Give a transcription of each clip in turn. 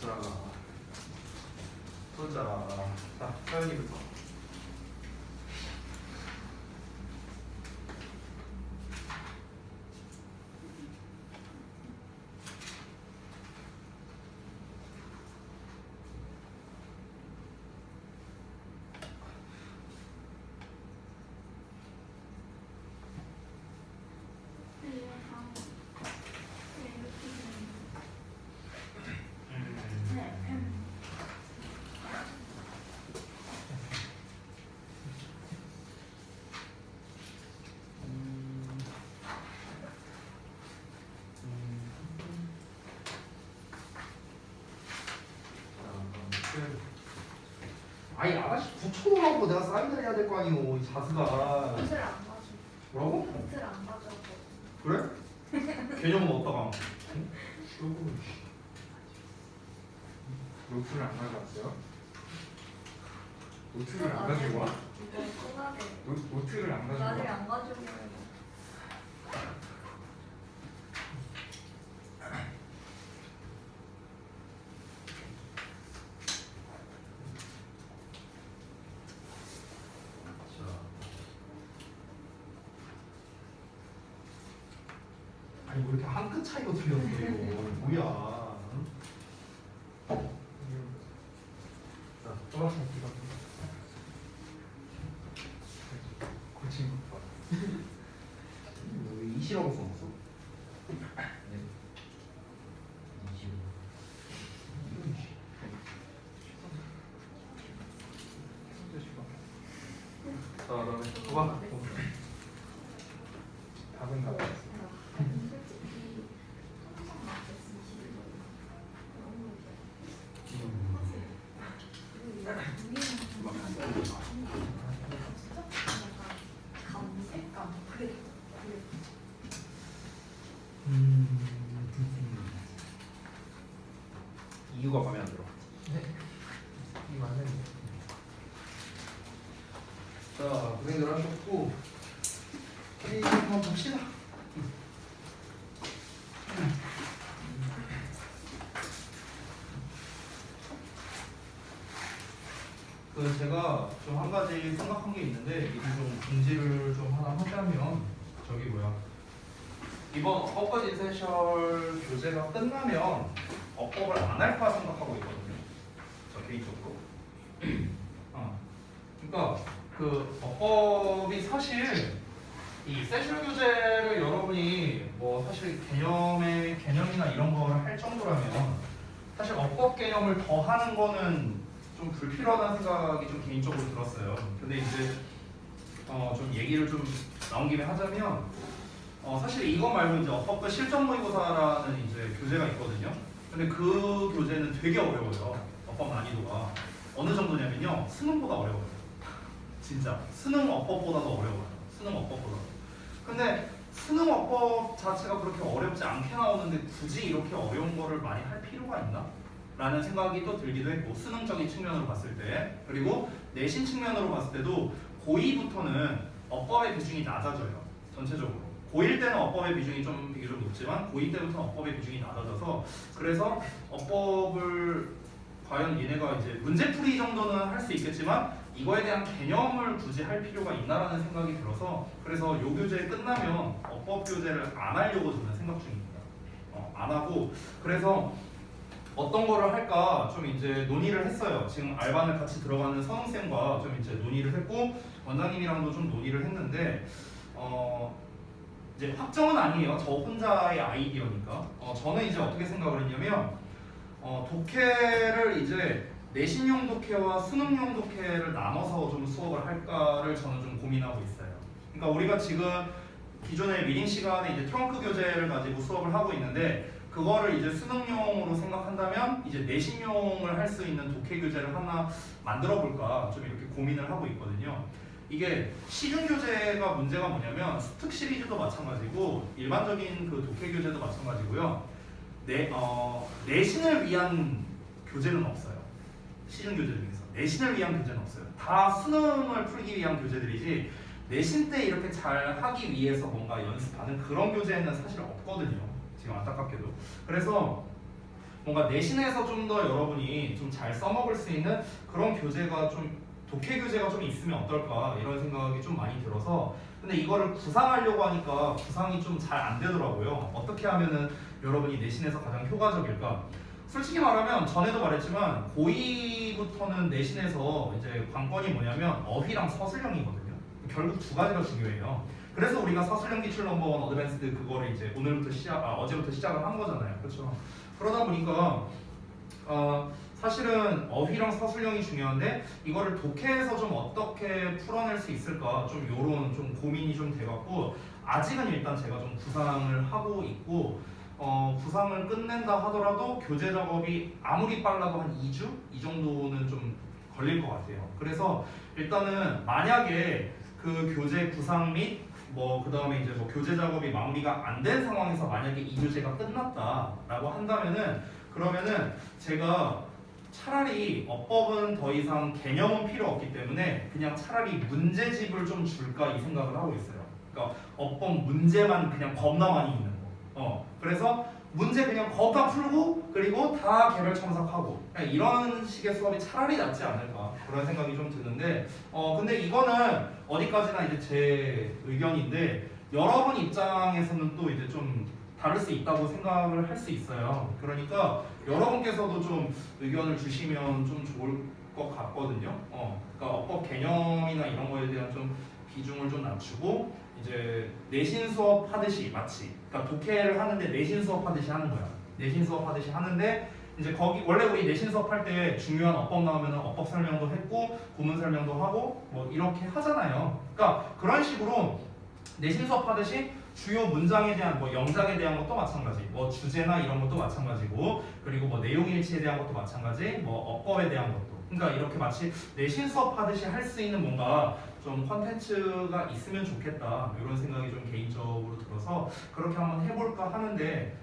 자, 보자. 자, 서연이부터. 아니 아가씨 9,000원하고 내가 사인을 해야 될 거 아니오 이 자스가. 노트를 안 가져. 뭐라고? 노트를 안 가져고. 그래? 개념은 어디다가? 노트를 안 가져왔어요? 노트를 안 가지고 와? 이거 꼬다게. 노트를 안 가지고 나중에 와? 안 가지고. 아니 뭐 이렇게 한 끗 차이로 틀렸어 이거 뭐야? 응? 자, 떠나서 기가 그 친구 봐. 왜 이시라고 써놨어? 네. 자, 그다음에 봐봐. 답은 나왔어. 솔직히 항상 맞겠어. 감색감 그래. 이유가 마음에 안 들어. 네. 이 맞는. 자, 고생들 하셨고 우리 한번 봅시다. 그 제가 좀 한 가지 생각한 게 있는데 이거 좀 공지를 좀 하나 하자면 저기 뭐야 이번 업법 인센셜 교재가 끝나면 업법을 안 할 거라 생각하고 있거든요. 저 개인적으로. 그러니까 그 업법이 사실 이 세션 교재를 여러분이 뭐 사실 개념이나 이런 거를 할 정도라면 사실 업법 개념을 더 하는 거는 좀 불필요하다는 생각이 좀 개인적으로 들었어요. 근데 이제 좀 얘기를 좀 나온 김에 하자면 사실 이거 말고 이제 업법과 실전 모의고사라는 이제 교재가 있거든요. 근데 그 교재는 되게 어려워요. 업법 난이도가 어느 정도냐면요, 수능보다 어려워요. 진짜 수능 업법보다도 어려워요. 수능 업법보다. 근데 수능 업법 자체가 그렇게 어렵지 않게 나오는데 굳이 이렇게 어려운 거를 많이 할 필요가 있나? 라는 생각이 또 들기도 했고, 수능적인 측면으로 봤을 때, 그리고 내신 측면으로 봤을 때도 고2부터는 업법의 비중이 낮아져요. 전체적으로. 고1 때는 업법의 비중이 좀 높지만 고2 때부터는 업법의 비중이 낮아져서, 그래서 업법을 과연 얘네가 이제 문제풀이 정도는 할 수 있겠지만 이거에 대한 개념을 굳이 할 필요가 있나라는 생각이 들어서, 그래서 요 교재 끝나면 업법 교재를 안 하려고 저는 생각 중입니다. 안 하고, 그래서 어떤 거를 할까 좀 이제 논의를 했어요. 지금 알바를 같이 들어가는 선웅쌤과 좀 이제 논의를 했고, 원장님이랑도 좀 논의를 했는데, 이제 확정은 아니에요. 저 혼자의 아이디어니까. 저는 이제 어떻게 생각을 했냐면, 독해를 이제 내신용 독해와 수능용 독해를 나눠서 좀 수업을 할까를 저는 좀 고민하고 있어요. 그러니까 우리가 지금 기존의 리딩 시간에 이제 트렁크 교재를 가지고 수업을 하고 있는데, 그거를 이제 수능용으로 생각한다면 이제 내신용을 할 수 있는 독해 교재를 하나 만들어 볼까 좀 이렇게 고민을 하고 있거든요. 이게 시중 교재가 문제가 뭐냐면 특 시리즈도 마찬가지고 일반적인 그 독해 교재도 마찬가지고요. 내신을 위한 교재는 없어요. 시중 교재 중에서 내신을 위한 교재는 없어요. 다 수능을 풀기 위한 교재들이지 내신 때 이렇게 잘 하기 위해서 뭔가 연습하는 그런 교재는 사실 없거든요. 지금 안타깝게도. 그래서 뭔가 내신에서 좀 더 여러분이 좀 잘 써먹을 수 있는 그런 교재가 좀 독해 교재가 좀 있으면 어떨까 이런 생각이 좀 많이 들어서 근데 이거를 구상하려고 하니까 구상이 좀 잘 안 되더라고요. 어떻게 하면은 여러분이 내신에서 가장 효과적일까? 솔직히 말하면 전에도 말했지만 고2부터는 내신에서 이제 관건이 뭐냐면 어휘랑 서술형이거든요. 결국 두 가지가 중요해요. 그래서 우리가 서술형 기출 넘버원 어드밴스드 그거를 이제 어제부터 시작을 한 거잖아요. 그렇죠? 그러다 보니까 사실은 어휘랑 서술형이 중요한데 이거를 독해에서 좀 어떻게 풀어낼 수 있을까 좀 요런 좀 고민이 좀 돼갖고 아직은 일단 제가 좀 구상을 하고 있고 구상을 끝낸다 하더라도 교재 작업이 아무리 빨라도 한 2주? 이 정도는 좀 걸릴 것 같아요. 그래서 일단은 만약에 그 교재 구상 및 그 다음에 이제 교재 작업이 마무리가 안 된 상황에서 만약에 이 교재가 끝났다라고 한다면은 그러면은 제가 차라리 어법은 더 이상 개념은 필요 없기 때문에 그냥 차라리 문제집을 좀 줄까 이 생각을 하고 있어요. 그러니까 어법 문제만 그냥 겁나 많이 있는 거. 그래서 문제 그냥 겁나 풀고 그리고 다 개별 첨삭하고 이런 식의 수업이 차라리 낫지 않을까 그런 생각이 좀 드는데 근데 이거는 어디까지나 이제 제 의견인데 여러분 입장에서는 또 이제 좀 다를 수 있다고 생각을 할 수 있어요. 그러니까 여러분께서도 좀 의견을 주시면 좀 좋을 것 같거든요. 그러니까 어법 개념이나 이런 거에 대한 좀 비중을 좀 낮추고 이제 내신 수업 하듯이 마치 그러니까 독해를 하는데 내신 수업 하듯이 하는 거야. 내신 수업 하듯이 하는데 이제 거기 원래 우리 내신 수업 할 때 중요한 어법 나오면 어법 설명도 했고 구문 설명도 하고 뭐 이렇게 하잖아요. 그러니까 그런 식으로 내신 수업 하듯이 주요 문장에 대한 영작에 대한 것도 마찬가지, 주제나 이런 것도 마찬가지고, 그리고 내용 일치에 대한 것도 마찬가지, 어법에 대한 것도. 그러니까 이렇게 마치 내신 수업 하듯이 할 수 있는 뭔가 좀 컨텐츠가 있으면 좋겠다 이런 생각이 좀 개인적으로 들어서 그렇게 한번 해볼까 하는데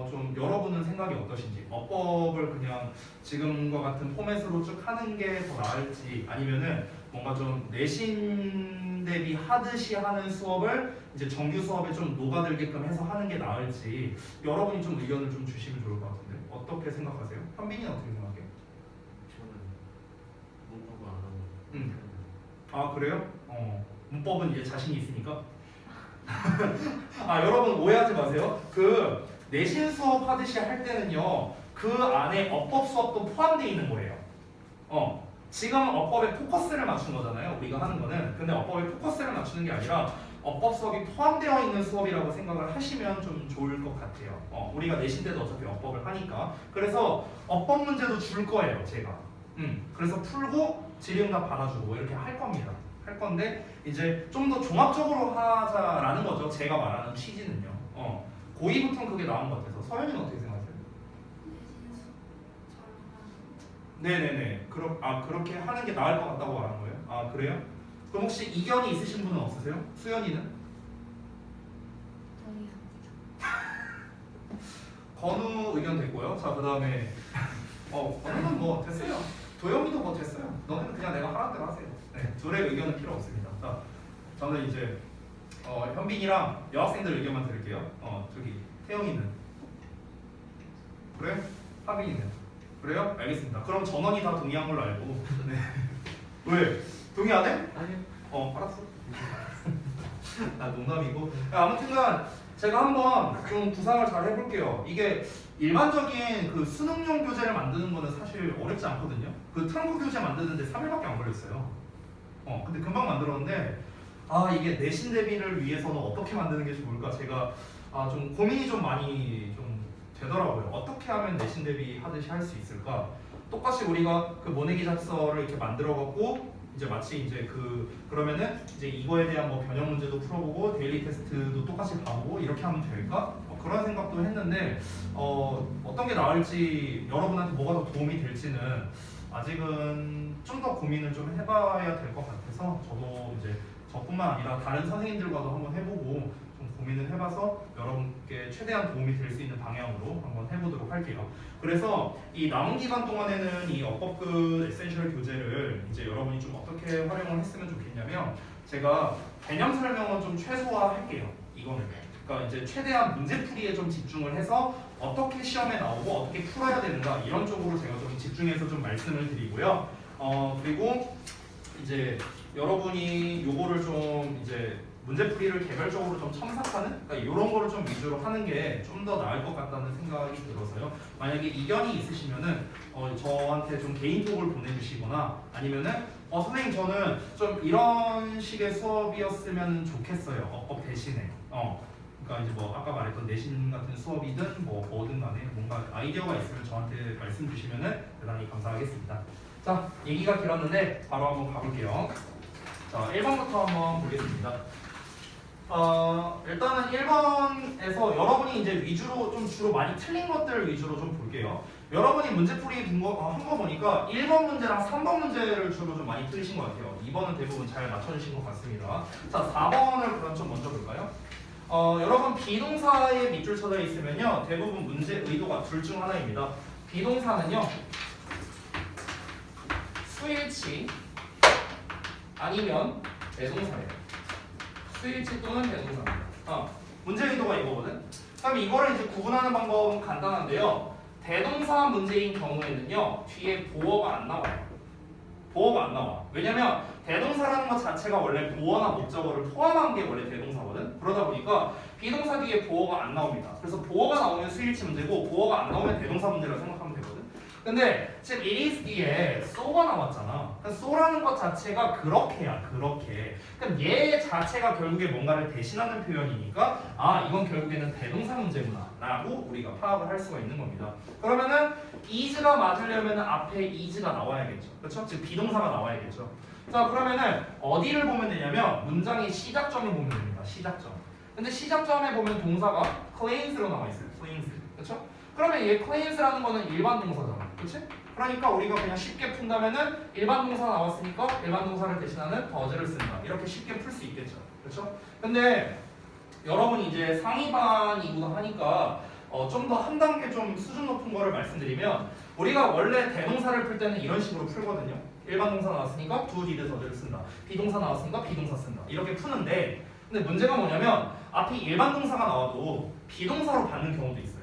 좀 여러분은 생각이 어떠신지 어법을 그냥 지금과 같은 포맷으로 쭉 하는 게 더 나을지 아니면은 뭔가 좀 내신 대비 하듯이 하는 수업을 이제 정규 수업에 좀 녹아들게끔 해서 하는 게 나을지 여러분이 좀 의견을 좀 주시면 좋을 것 같은데 어떻게 생각하세요? 현빈이는 어떻게 생각해? 저는 문법을 안 하고 아 그래요? 문법은 이제 자신이 있으니까 여러분 오해하지 마세요. 그 내신 수업 하듯이 할 때는요 그 안에 어법 수업도 포함되어 있는 거예요. 지금 어법에 포커스를 맞춘 거잖아요 우리가 하는 거는. 근데 어법에 포커스를 맞추는 게 아니라 어법 수업이 포함되어 있는 수업이라고 생각을 하시면 좀 좋을 것 같아요. 우리가 내신 때도 어차피 어법을 하니까. 그래서 어법 문제도 줄 거예요 제가. 그래서 풀고 질의응답 받아주고 이렇게 할 겁니다. 할 건데 이제 좀 더 종합적으로 하자라는 거죠. 제가 말하는 취지는요. 고2부터는 그게 나온 것 같아서. 서현이는 어떻게 생각하세요? 네네네. 그렇게 하는 게 나을 것 같다고 말한 거예요? 아 그래요? 그럼 혹시 이견이 있으신 분은 없으세요? 수연이는? 건우 의견 됐고요. 자 그다음에 건우는 뭐 됐어요. 도영이도 뭐 됐어요. 너네는 그냥 내가 하라는 대로 하세요. 네, 둘의 의견은 필요 없습니다. 자, 저는 이제 현빈이랑 여학생들 의견만 들을게요. 저기 태영이는 그래? 하빈이는 그래요? 알겠습니다. 그럼 전원이 다 동의한 걸로 알고. 네. 왜? 동의 안 해? 아니요. 알았어. 농담이고. 아무튼간 제가 한번 좀 구상을 잘 해볼게요. 이게 일반적인 그 수능용 교재를 만드는 거는 사실 어렵지 않거든요. 그 트렁크 교재 만드는데 3일밖에 안 걸렸어요. 근데 금방 만들었는데 이게 내신 대비를 위해서는 어떻게 만드는 게 좋을까 제가 좀 고민이 좀 많이 좀 되더라고요. 어떻게 하면 내신 대비 하듯이 할 수 있을까? 똑같이 우리가 그 모내기 작서를 이렇게 만들어 갖고 이제 마치 이제 그러면은 이제 이거에 대한 변형 문제도 풀어보고 데일리 테스트도 똑같이 봐보고 이렇게 하면 될까? 그런 생각도 했는데 어떤 게 나을지 여러분한테 뭐가 더 도움이 될지는 아직은 좀 더 고민을 좀 해봐야 될 것 같아서 저도 이제 저뿐만 아니라 다른 선생님들과도 한번 해보고 좀 고민을 해봐서 여러분께 최대한 도움이 될 수 있는 방향으로 한번 해보도록 할게요. 그래서 이 남은 기간 동안에는 이 어법급 에센셜 교재를 이제 여러분이 좀 어떻게 활용을 했으면 좋겠냐면 제가 개념 설명은 좀 최소화할게요. 이거는. 그러니까 이제 최대한 문제풀이에 좀 집중을 해서 어떻게 시험에 나오고 어떻게 풀어야 되는가 이런 쪽으로 제가 좀 집중해서 좀 말씀을 드리고요. 그리고 이제 여러분이 요거를 좀 이제 문제풀이를 개별적으로 좀 첨삭하는 그러니까 이런 거를 좀 위주로 하는 게 좀 더 나을 것 같다는 생각이 들어서요. 만약에 이견이 있으시면은 저한테 좀 개인톡을 보내주시거나 아니면은 선생님 저는 좀 이런 식의 수업이었으면 좋겠어요. 어법 대신에. 그러니까 이제 뭐 아까 말했던 내신 같은 수업이든 뭐든 간에 뭔가 아이디어가 있으면 저한테 말씀 주시면은 대단히 감사하겠습니다. 자, 얘기가 길었는데 바로 한번 가볼게요. 자, 1번부터 한번 보겠습니다. 일단은 1번에서 여러분이 이제 위주로 좀 주로 많이 틀린 것들 위주로 좀 볼게요. 여러분이 문제풀이 한 거 보니까 1번 문제랑 3번 문제를 주로 좀 많이 틀리신 것 같아요. 2번은 대부분 잘 맞춰주신 것 같습니다. 자, 4번을 그럼 좀 먼저 볼까요? 여러분 비동사에 밑줄 쳐져 있으면요 대부분 문제 의도가 둘 중 하나입니다. 비동사는요 수일치 아니면 대동사예요. 수일치 또는 대동사입니다. 문제 의도가 이거거든. 그럼 이거를 이제 구분하는 방법은 간단한데요. 대동사 문제인 경우에는요 뒤에 보어가 안 나와요. 보어가 안 나와. 왜냐면 대동사라는 것 자체가 원래 보어나 목적어를 포함한 게 원래 대동사거든. 그러다 보니까 비동사 뒤에 보어가 안 나옵니다. 그래서 보어가 나오면 수일치 문제고 보어가 안 나오면 대동사 문제라고 생각하면 되거든. 근데 지금 it is 뒤에 so가 나왔잖아. so라는 것 자체가 그렇게야, 그렇게. 그럼 얘 자체가 결국에 뭔가를 대신하는 표현이니까 이건 결국에는 대동사 문제구나 라고 우리가 파악을 할 수가 있는 겁니다. 그러면은 is가 맞으려면 앞에 is가 나와야겠죠. 그렇죠? 즉 비동사가 나와야겠죠. 자, 그러면은 어디를 보면 되냐면 문장의 시작점을 보면 됩니다. 시작점. 근데 시작점에 보면 동사가 claims로 나와 있어요. claims. 그렇죠? 그러면 얘 claims라는 거는 일반 동사잖아. 그렇지? 그러니까 우리가 그냥 쉽게 푼다면은 일반 동사 나왔으니까 일반 동사를 대신하는 더즈를 쓴다. 이렇게 쉽게 풀 수 있겠죠. 그렇죠? 근데 여러분이 이제 상위반이구나 하니까 좀 더 한 단계 좀 수준 높은 거를 말씀드리면 우리가 원래 대동사를 풀 때는 이런 식으로 풀거든요. 일반 동사 나왔으니까 do, did, 더즈를 쓴다. 비동사 나왔으니까 비동사 쓴다. 이렇게 푸는데 근데 문제가 뭐냐면 앞에 일반 동사가 나와도 비동사로 받는 경우도 있어요.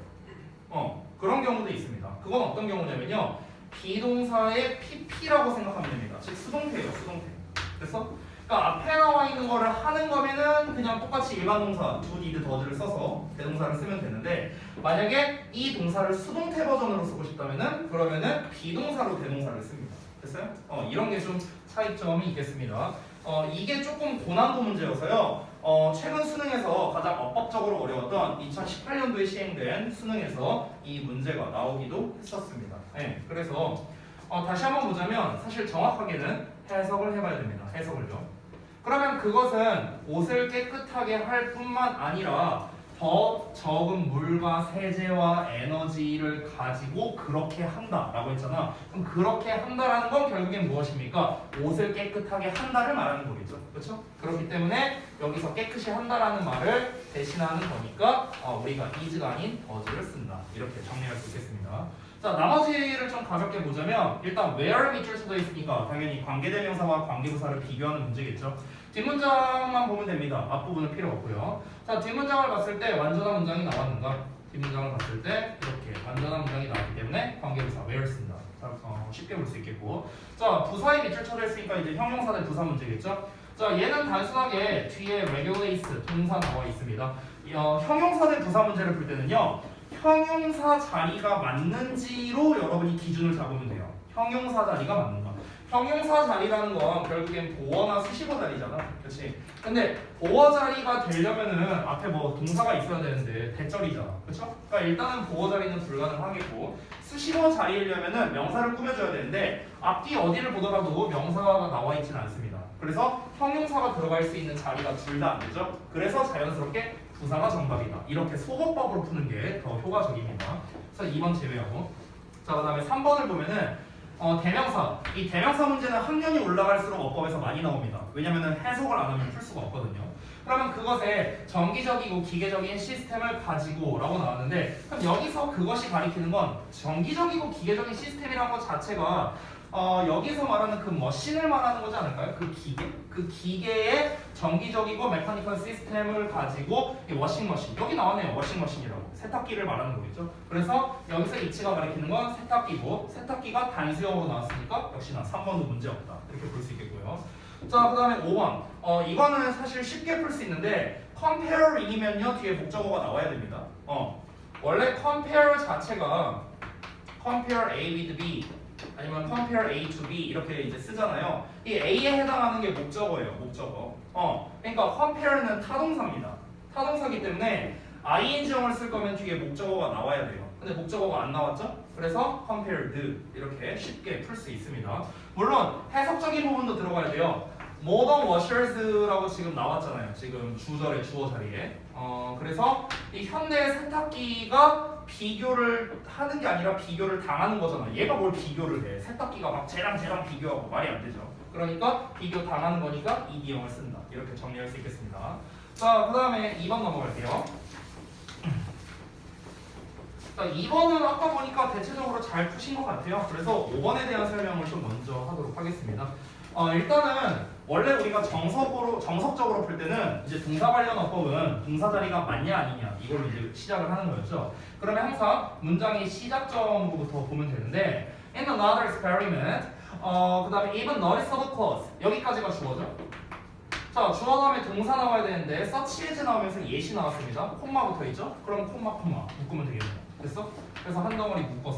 그런 경우도 있습니다. 그건 어떤 경우냐면요. 비동사의 PP라고 생각하면 됩니다. 즉 수동태예요. 수동태. 됐어? 그러니까 앞에 나와 있는 거를 하는 거면은 그냥 똑같이 일반 동사 do, did, does를 써서 대동사를 쓰면 되는데 만약에 이 동사를 수동태 버전으로 쓰고 싶다면은 그러면은 비동사로 대동사를 씁니다. 됐어요? 이런 게 좀 차이점이 있겠습니다. 이게 조금 고난도 문제여서요. 최근 수능에서 가장 어법적으로 어려웠던 2018년도에 시행된 수능에서 이 문제가 나오기도 했었습니다. 네, 그래서 다시 한번 보자면 사실 정확하게는 해석을 해봐야 됩니다. 해석을요. 그러면 그것은 옷을 깨끗하게 할 뿐만 아니라 더 적은 물과 세제와 에너지를 가지고 그렇게 한다라고 했잖아. 그럼 그렇게 한다라는 건 결국엔 무엇입니까? 옷을 깨끗하게 한다를 말하는 거겠죠. 그렇죠? 그렇기 때문에 여기서 깨끗이 한다라는 말을 대신하는 거니까 우리가 is가 아닌 does를 쓴다. 이렇게 정리할 수 있겠습니다. 자, 나머지를 좀 가볍게 보자면 일단 where 밑줄 쳐져 있으니까 당연히 관계대명사와 관계부사를 비교하는 문제겠죠. 뒷문장만 보면 됩니다. 앞부분은 필요 없고요. 자, 뒷문장을 봤을 때 완전한 문장이 나왔는가? 뒷문장을 봤을 때 이렇게 완전한 문장이 나왔기 때문에 관계부사 where 쓴다. 자, 쉽게 볼 수 있겠고. 자, 부사에 밑줄 쳐져 있으니까 이제 형용사 대 부사 문제겠죠. 자, 얘는 단순하게 뒤에 regulates 동사 나와 있습니다. 형용사 대 부사 문제를 풀 때는요. 형용사 자리가 맞는지로 여러분이 기준을 잡으면 돼요. 형용사 자리가 맞는가? 형용사 자리라는 건 결국엔 보어나 수식어 자리잖아. 그렇지? 근데 보어 자리가 되려면은 앞에 뭐 동사가 있어야 되는데 대절이잖아. 그렇죠? 그러니까 일단은 보어 자리는 불가능하겠고 수식어 자리이려면은 명사를 꾸며줘야 되는데 앞뒤 어디를 보더라도 명사가 나와 있지는 않습니다. 그래서 형용사가 들어갈 수 있는 자리가 둘 다 안 되죠. 그래서 자연스럽게 부사가 정답이다. 이렇게 소거법으로 푸는 게 더 효과적입니다. 그래서 2번 제외하고. 자, 그 다음에 3번을 보면은 대명사. 이 대명사 문제는 학년이 올라갈수록 어법에서 많이 나옵니다. 왜냐면은 해석을 안 하면 풀 수가 없거든요. 그러면 그것에 정기적이고 기계적인 시스템을 가지고 라고 나왔는데 그럼 여기서 그것이 가리키는 건 정기적이고 기계적인 시스템이라는 것 자체가 여기서 말하는 그 머신을 말하는 거지 않을까요? 그 기계? 그 기계의 정기적이고 메카니컬 시스템을 가지고 이 워싱머신, 여기 나왔네요. 워싱머신이라고. 세탁기를 말하는 거겠죠. 그래서 여기서 이치가 가리키는 건 세탁기고, 세탁기가 단수형으로 나왔으니까 역시나 3번도 문제 없다. 이렇게 볼 수 있겠고요. 자, 그 다음에 5번. 이거는 사실 쉽게 풀 수 있는데 comparing이면요 뒤에 목적어가 나와야 됩니다. 원래 compare 자체가 compare A with B 아니면 compare A to B 이렇게 이제 쓰잖아요. 이 A에 해당하는 게 목적어예요. 목적어. 그러니까 compare는 타동사입니다. 타동사기 때문에 ing형을 쓸 거면 뒤에 목적어가 나와야 돼요. 근데 목적어가 안 나왔죠? 그래서 compared 이렇게 쉽게 풀 수 있습니다. 물론 해석적인 부분도 들어가야 돼요. modern washers라고 지금 나왔잖아요. 지금 주절의 주어 자리에. 그래서 이 현대 세탁기가 비교를 하는 게 아니라 비교를 당하는 거잖아. 얘가 뭘 비교를 해? 세탁기가 막 쟤랑 비교하고 말이 안 되죠. 그러니까 비교 당하는 거니까 ED형을 쓴다. 이렇게 정리할 수 있겠습니다. 자, 그 다음에 2번 넘어갈게요. 자, 2번은 아까 보니까 대체적으로 잘 푸신 것 같아요. 그래서 5번에 대한 설명을 좀 먼저 하도록 하겠습니다. 일단은 원래 우리가 정석적으로 풀 때는 이제 동사 관련 어법은 동사 자리가 맞냐 아니냐 이걸로 이제 시작을 하는 거였죠. 그러면 항상 문장의 시작점으로부터 보면 되는데 in another experiment 그 다음에 even noticeable clause 여기까지가 주어죠. 자, 주어 다음에 동사 나와야 되는데 such as 나오면서 예시 나왔습니다. 콤마 붙어 있죠? 그럼 콤마 묶으면 되겠네요. 됐어? 그래서 한 덩어리 묶었어.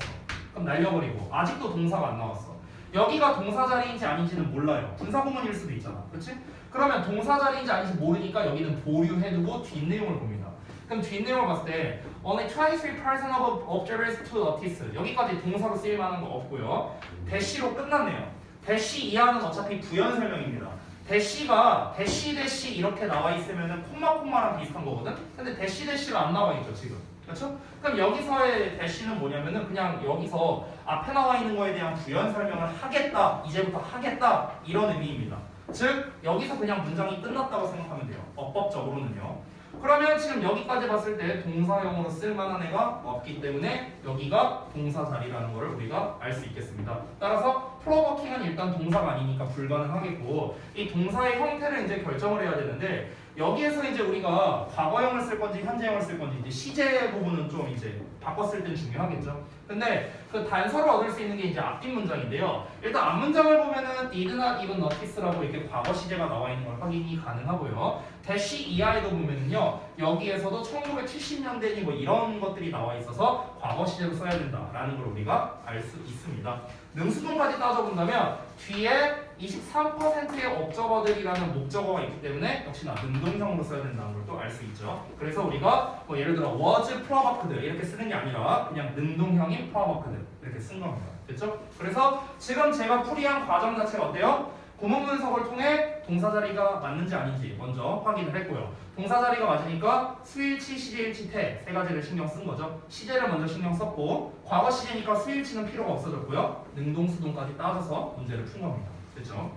그럼 날려버리고 아직도 동사가 안 나왔어. 여기가 동사 자리인지 아닌지는 몰라요. 분사 구문일 수도 있잖아. 그렇지? 그러면 동사 자리인지 아닌지 모르니까 여기는 보류해두고 뒷내용을 봅니다. 그럼 뒷내용을 봤을 때 only 23% of observers to notice 여기까지 동사로 쓰일 만한 거 없고요. 대시로 끝났네요. 대시 이하는 어차피 부연 설명입니다. 대시가 대시 이렇게 나와 있으면은 콤마랑 비슷한 거거든. 근데 대시가 안 나와 있죠 지금. 그렇죠? 그럼 여기서의 대시는 뭐냐면은 그냥 여기서 앞에 나와 있는 거에 대한 부연 설명을 하겠다, 이제부터 하겠다 이런 의미입니다. 즉 여기서 그냥 문장이 끝났다고 생각하면 돼요. 어법적으로는요. 그러면 지금 여기까지 봤을 때 동사형으로 쓸 만한 애가 없기 때문에 여기가 동사 자리라는 걸 우리가 알 수 있겠습니다. 따라서 프로버킹은 일단 동사가 아니니까 불가능하겠고 이 동사의 형태를 이제 결정을 해야 되는데 여기에서 이제 우리가 과거형을 쓸 건지 현재형을 쓸 건지 이제 시제 부분은 좀 이제 바꿨을 땐 중요하겠죠. 근데 그 단서를 얻을 수 있는 게 이제 앞뒷 문장인데요. 일단 앞 문장을 보면은 did not even notice라고 이렇게 과거 시제가 나와 있는 걸 확인이 가능하고요. 대시 이하에도 보면은요. 여기에서도 1970년대니 뭐 이런 것들이 나와 있어서 과거 시제로 써야 된다라는 걸 우리가 알 수 있습니다. 능수동까지 따져본다면 뒤에 23%의 업저버들이라는 목적어가 있기 때문에 역시나 능동형으로 써야 된다는 걸 또 알 수 있죠. 그래서 우리가 뭐 예를 들어 was provoked 이렇게 쓰는 게 아니라 그냥 능동형인 provoked 이렇게 쓴 겁니다. 됐죠? 그래서 지금 제가 풀이한 과정 자체가 어때요? 구문 분석을 통해 동사 자리가 맞는지 아닌지 먼저 확인을 했고요. 동사 자리가 맞으니까 수일치, 시제일치, 태 세 가지를 신경 쓴 거죠. 시제를 먼저 신경 썼고 과거 시제니까 수일치는 필요가 없어졌고요. 능동수동까지 따져서 문제를 푼 겁니다. 됐죠?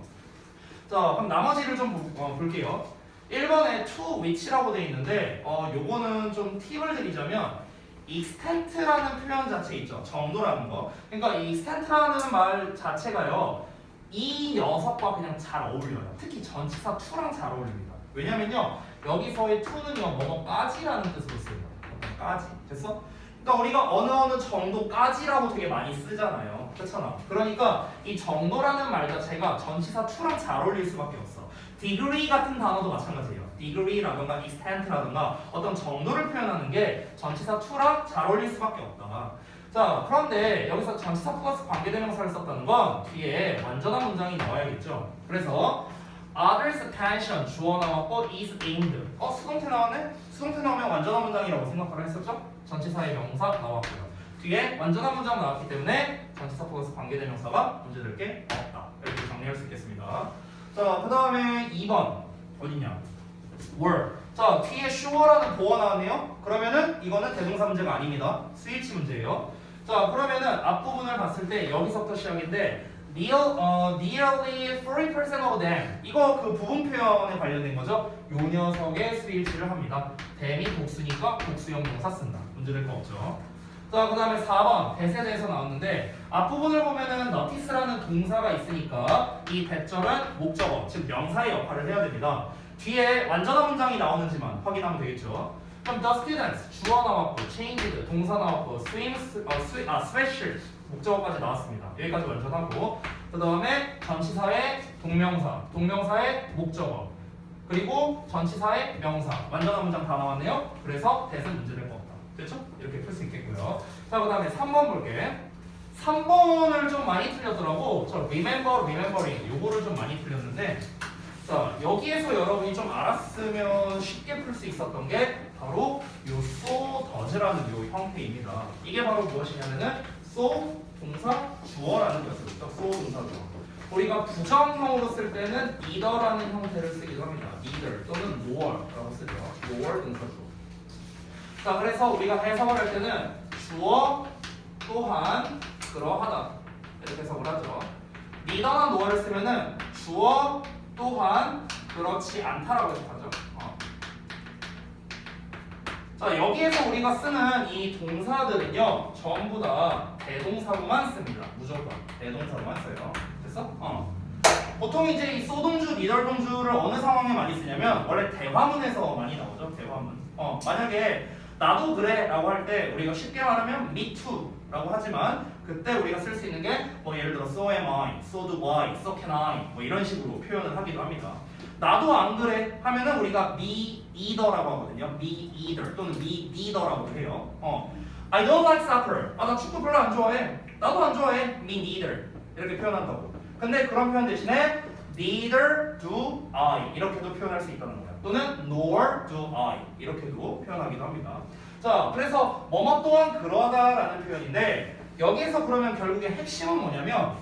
자, 그럼 나머지를 좀 볼게요. 1번에 to which라고 돼 있는데 요거는 좀 팁을 드리자면 extent라는 표현 자체 있죠. 정도라는 거. 그러니까 이 extent라는 말 자체가요. 이 녀석과 그냥 잘 어울려요. 특히 전치사 to랑 잘 어울립니다. 왜냐면요. 여기서의 to는요. 뭐뭐까지라는 뜻으로 쓰여요. 까지. 됐어? 그러니까 우리가 어느 정도까지라고 되게 많이 쓰잖아요. 그렇잖아. 그러니까 이 정도라는 말 자체가 전치사 to랑 잘 어울릴 수밖에 없어. degree 같은 단어도 마찬가지예요. degree라든가 extent라든가 어떤 정도를 표현하는 게 전치사 to랑 잘 어울릴 수밖에 없다. 자, 그런데 여기서 전치사 플러스 관계대명사를 썼다는 건 뒤에 완전한 문장이 나와야겠죠. 그래서 others attention 주어 나왔고 is aimed 수동태 나왔네? 수동태 나오면 완전한 문장이라고 생각하라 했었죠? 전치사의 명사 나왔고요. 뒤에 완전한 문장 나왔기 때문에 전치사 플러스 관계대명사가 문제될 게 없다. 이렇게 정리할 수 있겠습니다. 자, 그 다음에 2번 어디냐? were. 자, 뒤에 sure라는 보어 나왔네요. 그러면은 이거는 대동사 문제가 아닙니다. 스위치 문제예요. 자, 그러면은 앞부분을 봤을 때 여기서부터 시작인데 nearly 40% of them 이거 그 부분 표현에 관련된 거죠. 요 녀석의 수일치를 합니다. them이 복수니까 복수형 명사 쓴다. 문제될 거 없죠. 자, 그 다음에 4번 대세에 대해서 나왔는데 앞부분을 보면은 notice라는 동사가 있으니까 이 대절은 목적어, 즉 명사의 역할을 해야 됩니다. 뒤에 완전한 문장이 나오는지만 확인하면 되겠죠. 그럼 the students 주어 나왔고 changed 동사 나왔고 sweatshirt 목적어까지 나왔습니다. 여기까지 완전하고 그 다음에 전치사의 동명사, 동명사의 목적어 그리고 전치사의 명사 완전한 문장 다 나왔네요. 그래서 대은 문제될 거 없다. 됐죠? 이렇게 풀 수 있겠고요. 자, 그 다음에 3번 볼게. 3번을 좀 많이 틀렸더라고. 저 remembering 요거를 좀 많이 틀렸는데 자, 여기에서 여러분이 좀 알았으면 쉽게 풀 수 있었던 게 바로 요 so does라는 요 형태입니다. 이게 바로 무엇이냐면은 so 동사 주어라는 거였습니다. so 동사 주어. 우리가 부정형으로 쓸 때는 either라는 형태를 쓰기도 합니다. either 또는 nor라고 쓰죠. nor 동사 주어. 자, 그래서 우리가 해석을 할 때는 주어 또한 그러하다 이렇게 해석을 하죠. neither나 nor를 쓰면은 주어 또한 그렇지 않다라고 해석하죠. 자, 여기에서 우리가 쓰는 이 동사들은요 전부 다 대동사로만 씁니다. 무조건 대동사로만 써요. 됐어? 보통 이제 이 소동주, 니덜동주를 어느 상황에 많이 쓰냐면 원래 대화문에서 많이 나오죠. 대화문. 만약에 나도 그래 라고 할 때 우리가 쉽게 말하면 me too 라고 하지만 그때 우리가 쓸 수 있는 게 뭐 예를 들어 so am I, so do I, so can I 뭐 이런 식으로 표현을 하기도 합니다. 나도 안 그래 하면은 우리가 me either라고 하거든요. me either 또는 me neither라고 해요. I don't like soccer. 나 축구 별로 안 좋아해. 나도 안 좋아해. me neither 이렇게 표현한다고. 근데 그런 표현 대신에 neither do I 이렇게도 표현할 수 있다는 거예요. 또는 nor do I 이렇게도 표현하기도 합니다. 자, 그래서 뭐뭐 또한 그러하다라는 표현인데 여기에서 그러면 결국에 핵심은 뭐냐면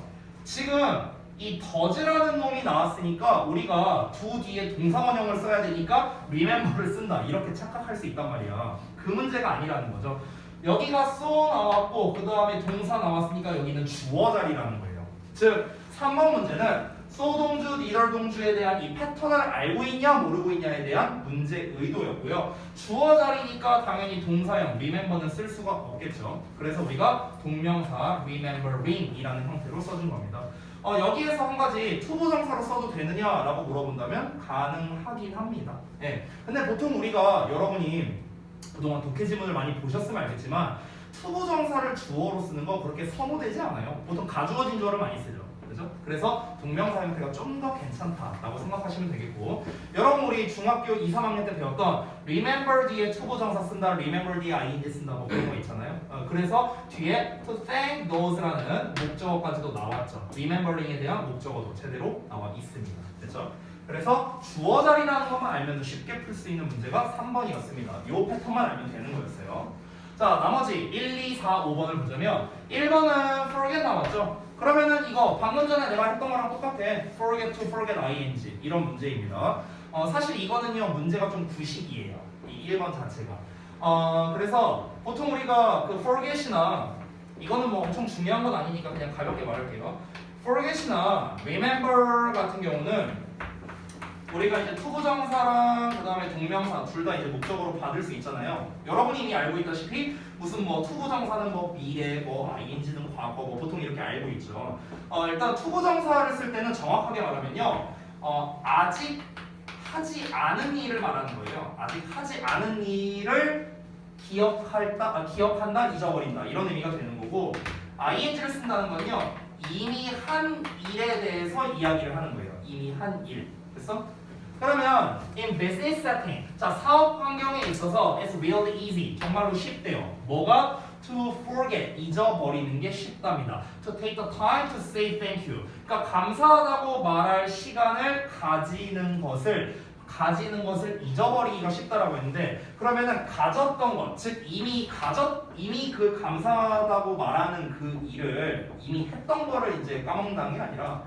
지금 이 does라는 놈이 나왔으니까 우리가 do 뒤에 동사원형을 써야 되니까 remember를 쓴다 이렇게 착각할 수 있단 말이야. 그 문제가 아니라는 거죠. 여기가 so 나왔고 그 다음에 동사 나왔으니까 여기는 주어 자리라는 거예요. 즉 3번 문제는 so 동주, neither 동주에 대한 이 패턴을 알고 있냐 모르고 있냐에 대한 문제 의도였고요. 주어 자리니까 당연히 동사형 remember는 쓸 수가 없겠죠. 그래서 우리가 동명사 remembering이라는 형태로 써준 겁니다. 여기에서 한 가지 투부정사로 써도 되느냐라고 물어본다면 가능하긴 합니다. 예. 근데 보통 우리가 여러분이 그동안 독해 지문을 많이 보셨으면 알겠지만 투부정사를 주어로 쓰는 거 그렇게 선호되지 않아요. 보통 가주어진 주어를 많이 쓰죠. 그죠? 그래서 동명사 형태가 좀 더 괜찮다라고 생각하시면 되겠고 여러분 우리 중학교 2, 3학년 때 배웠던 remember 뒤에 투부정사 쓴다, remember 뒤에 ing 쓴다 뭐 그런 거 있잖아요. 그래서 뒤에 to thank those라는 목적어까지도 나왔죠. remembering에 대한 목적어도 제대로 나와 있습니다. 됐죠? 그래서 주어 자리라는 것만 알면 쉽게 풀 수 있는 문제가 3번이었습니다. 이 패턴만 알면 되는 거였어요. 자, 나머지 1, 2, 4, 5번을 보자면 1번은 forget 나왔죠? 그러면은 이거 방금 전에 내가 했던 거랑 똑같아. forget to forget ing 이런 문제입니다. 사실 이거는요 문제가 좀 구식이에요. 이 1번 자체가. 그래서 보통 우리가 그 forget이나 이거는 뭐 엄청 중요한 건 아니니까 그냥 가볍게 말할게요. forget이나 remember 같은 경우는 우리가 이제 투부정사랑 그 다음에 동명사 둘 다 이제 목적으로 받을 수 있잖아요. 여러분이 이미 알고 있다시피 무슨 뭐 투부정사는 뭐 미래, 뭐 ing는 과거, 뭐 보통 이렇게 알고 있죠. 일단 투부정사를 쓸 때는 정확하게 말하면요, 아직 하지 않은 일을 말하는 거예요. 아직 하지 않은 일을 기억한다, 잊어버린다 이런 의미가 되는 거고, ing를 쓴다는 건요, 이미 한 일에 대해서 이야기를 하는 거예요. 이미 한 일. 됐어? 그러면 in business setting, 자 사업 환경에 있어서 it's really easy, 정말로 쉽대요. 뭐가? to forget, 잊어버리는 게 쉽답니다. to take the time to say thank you, 그러니까 감사하다고 말할 시간을 가지는 것을 잊어버리기가 쉽다라고 했는데 그러면은 가졌던 것, 즉 이미 그 감사하다고 말하는 그 일을 이미 했던 거를 이제 까먹는다는 게 아니라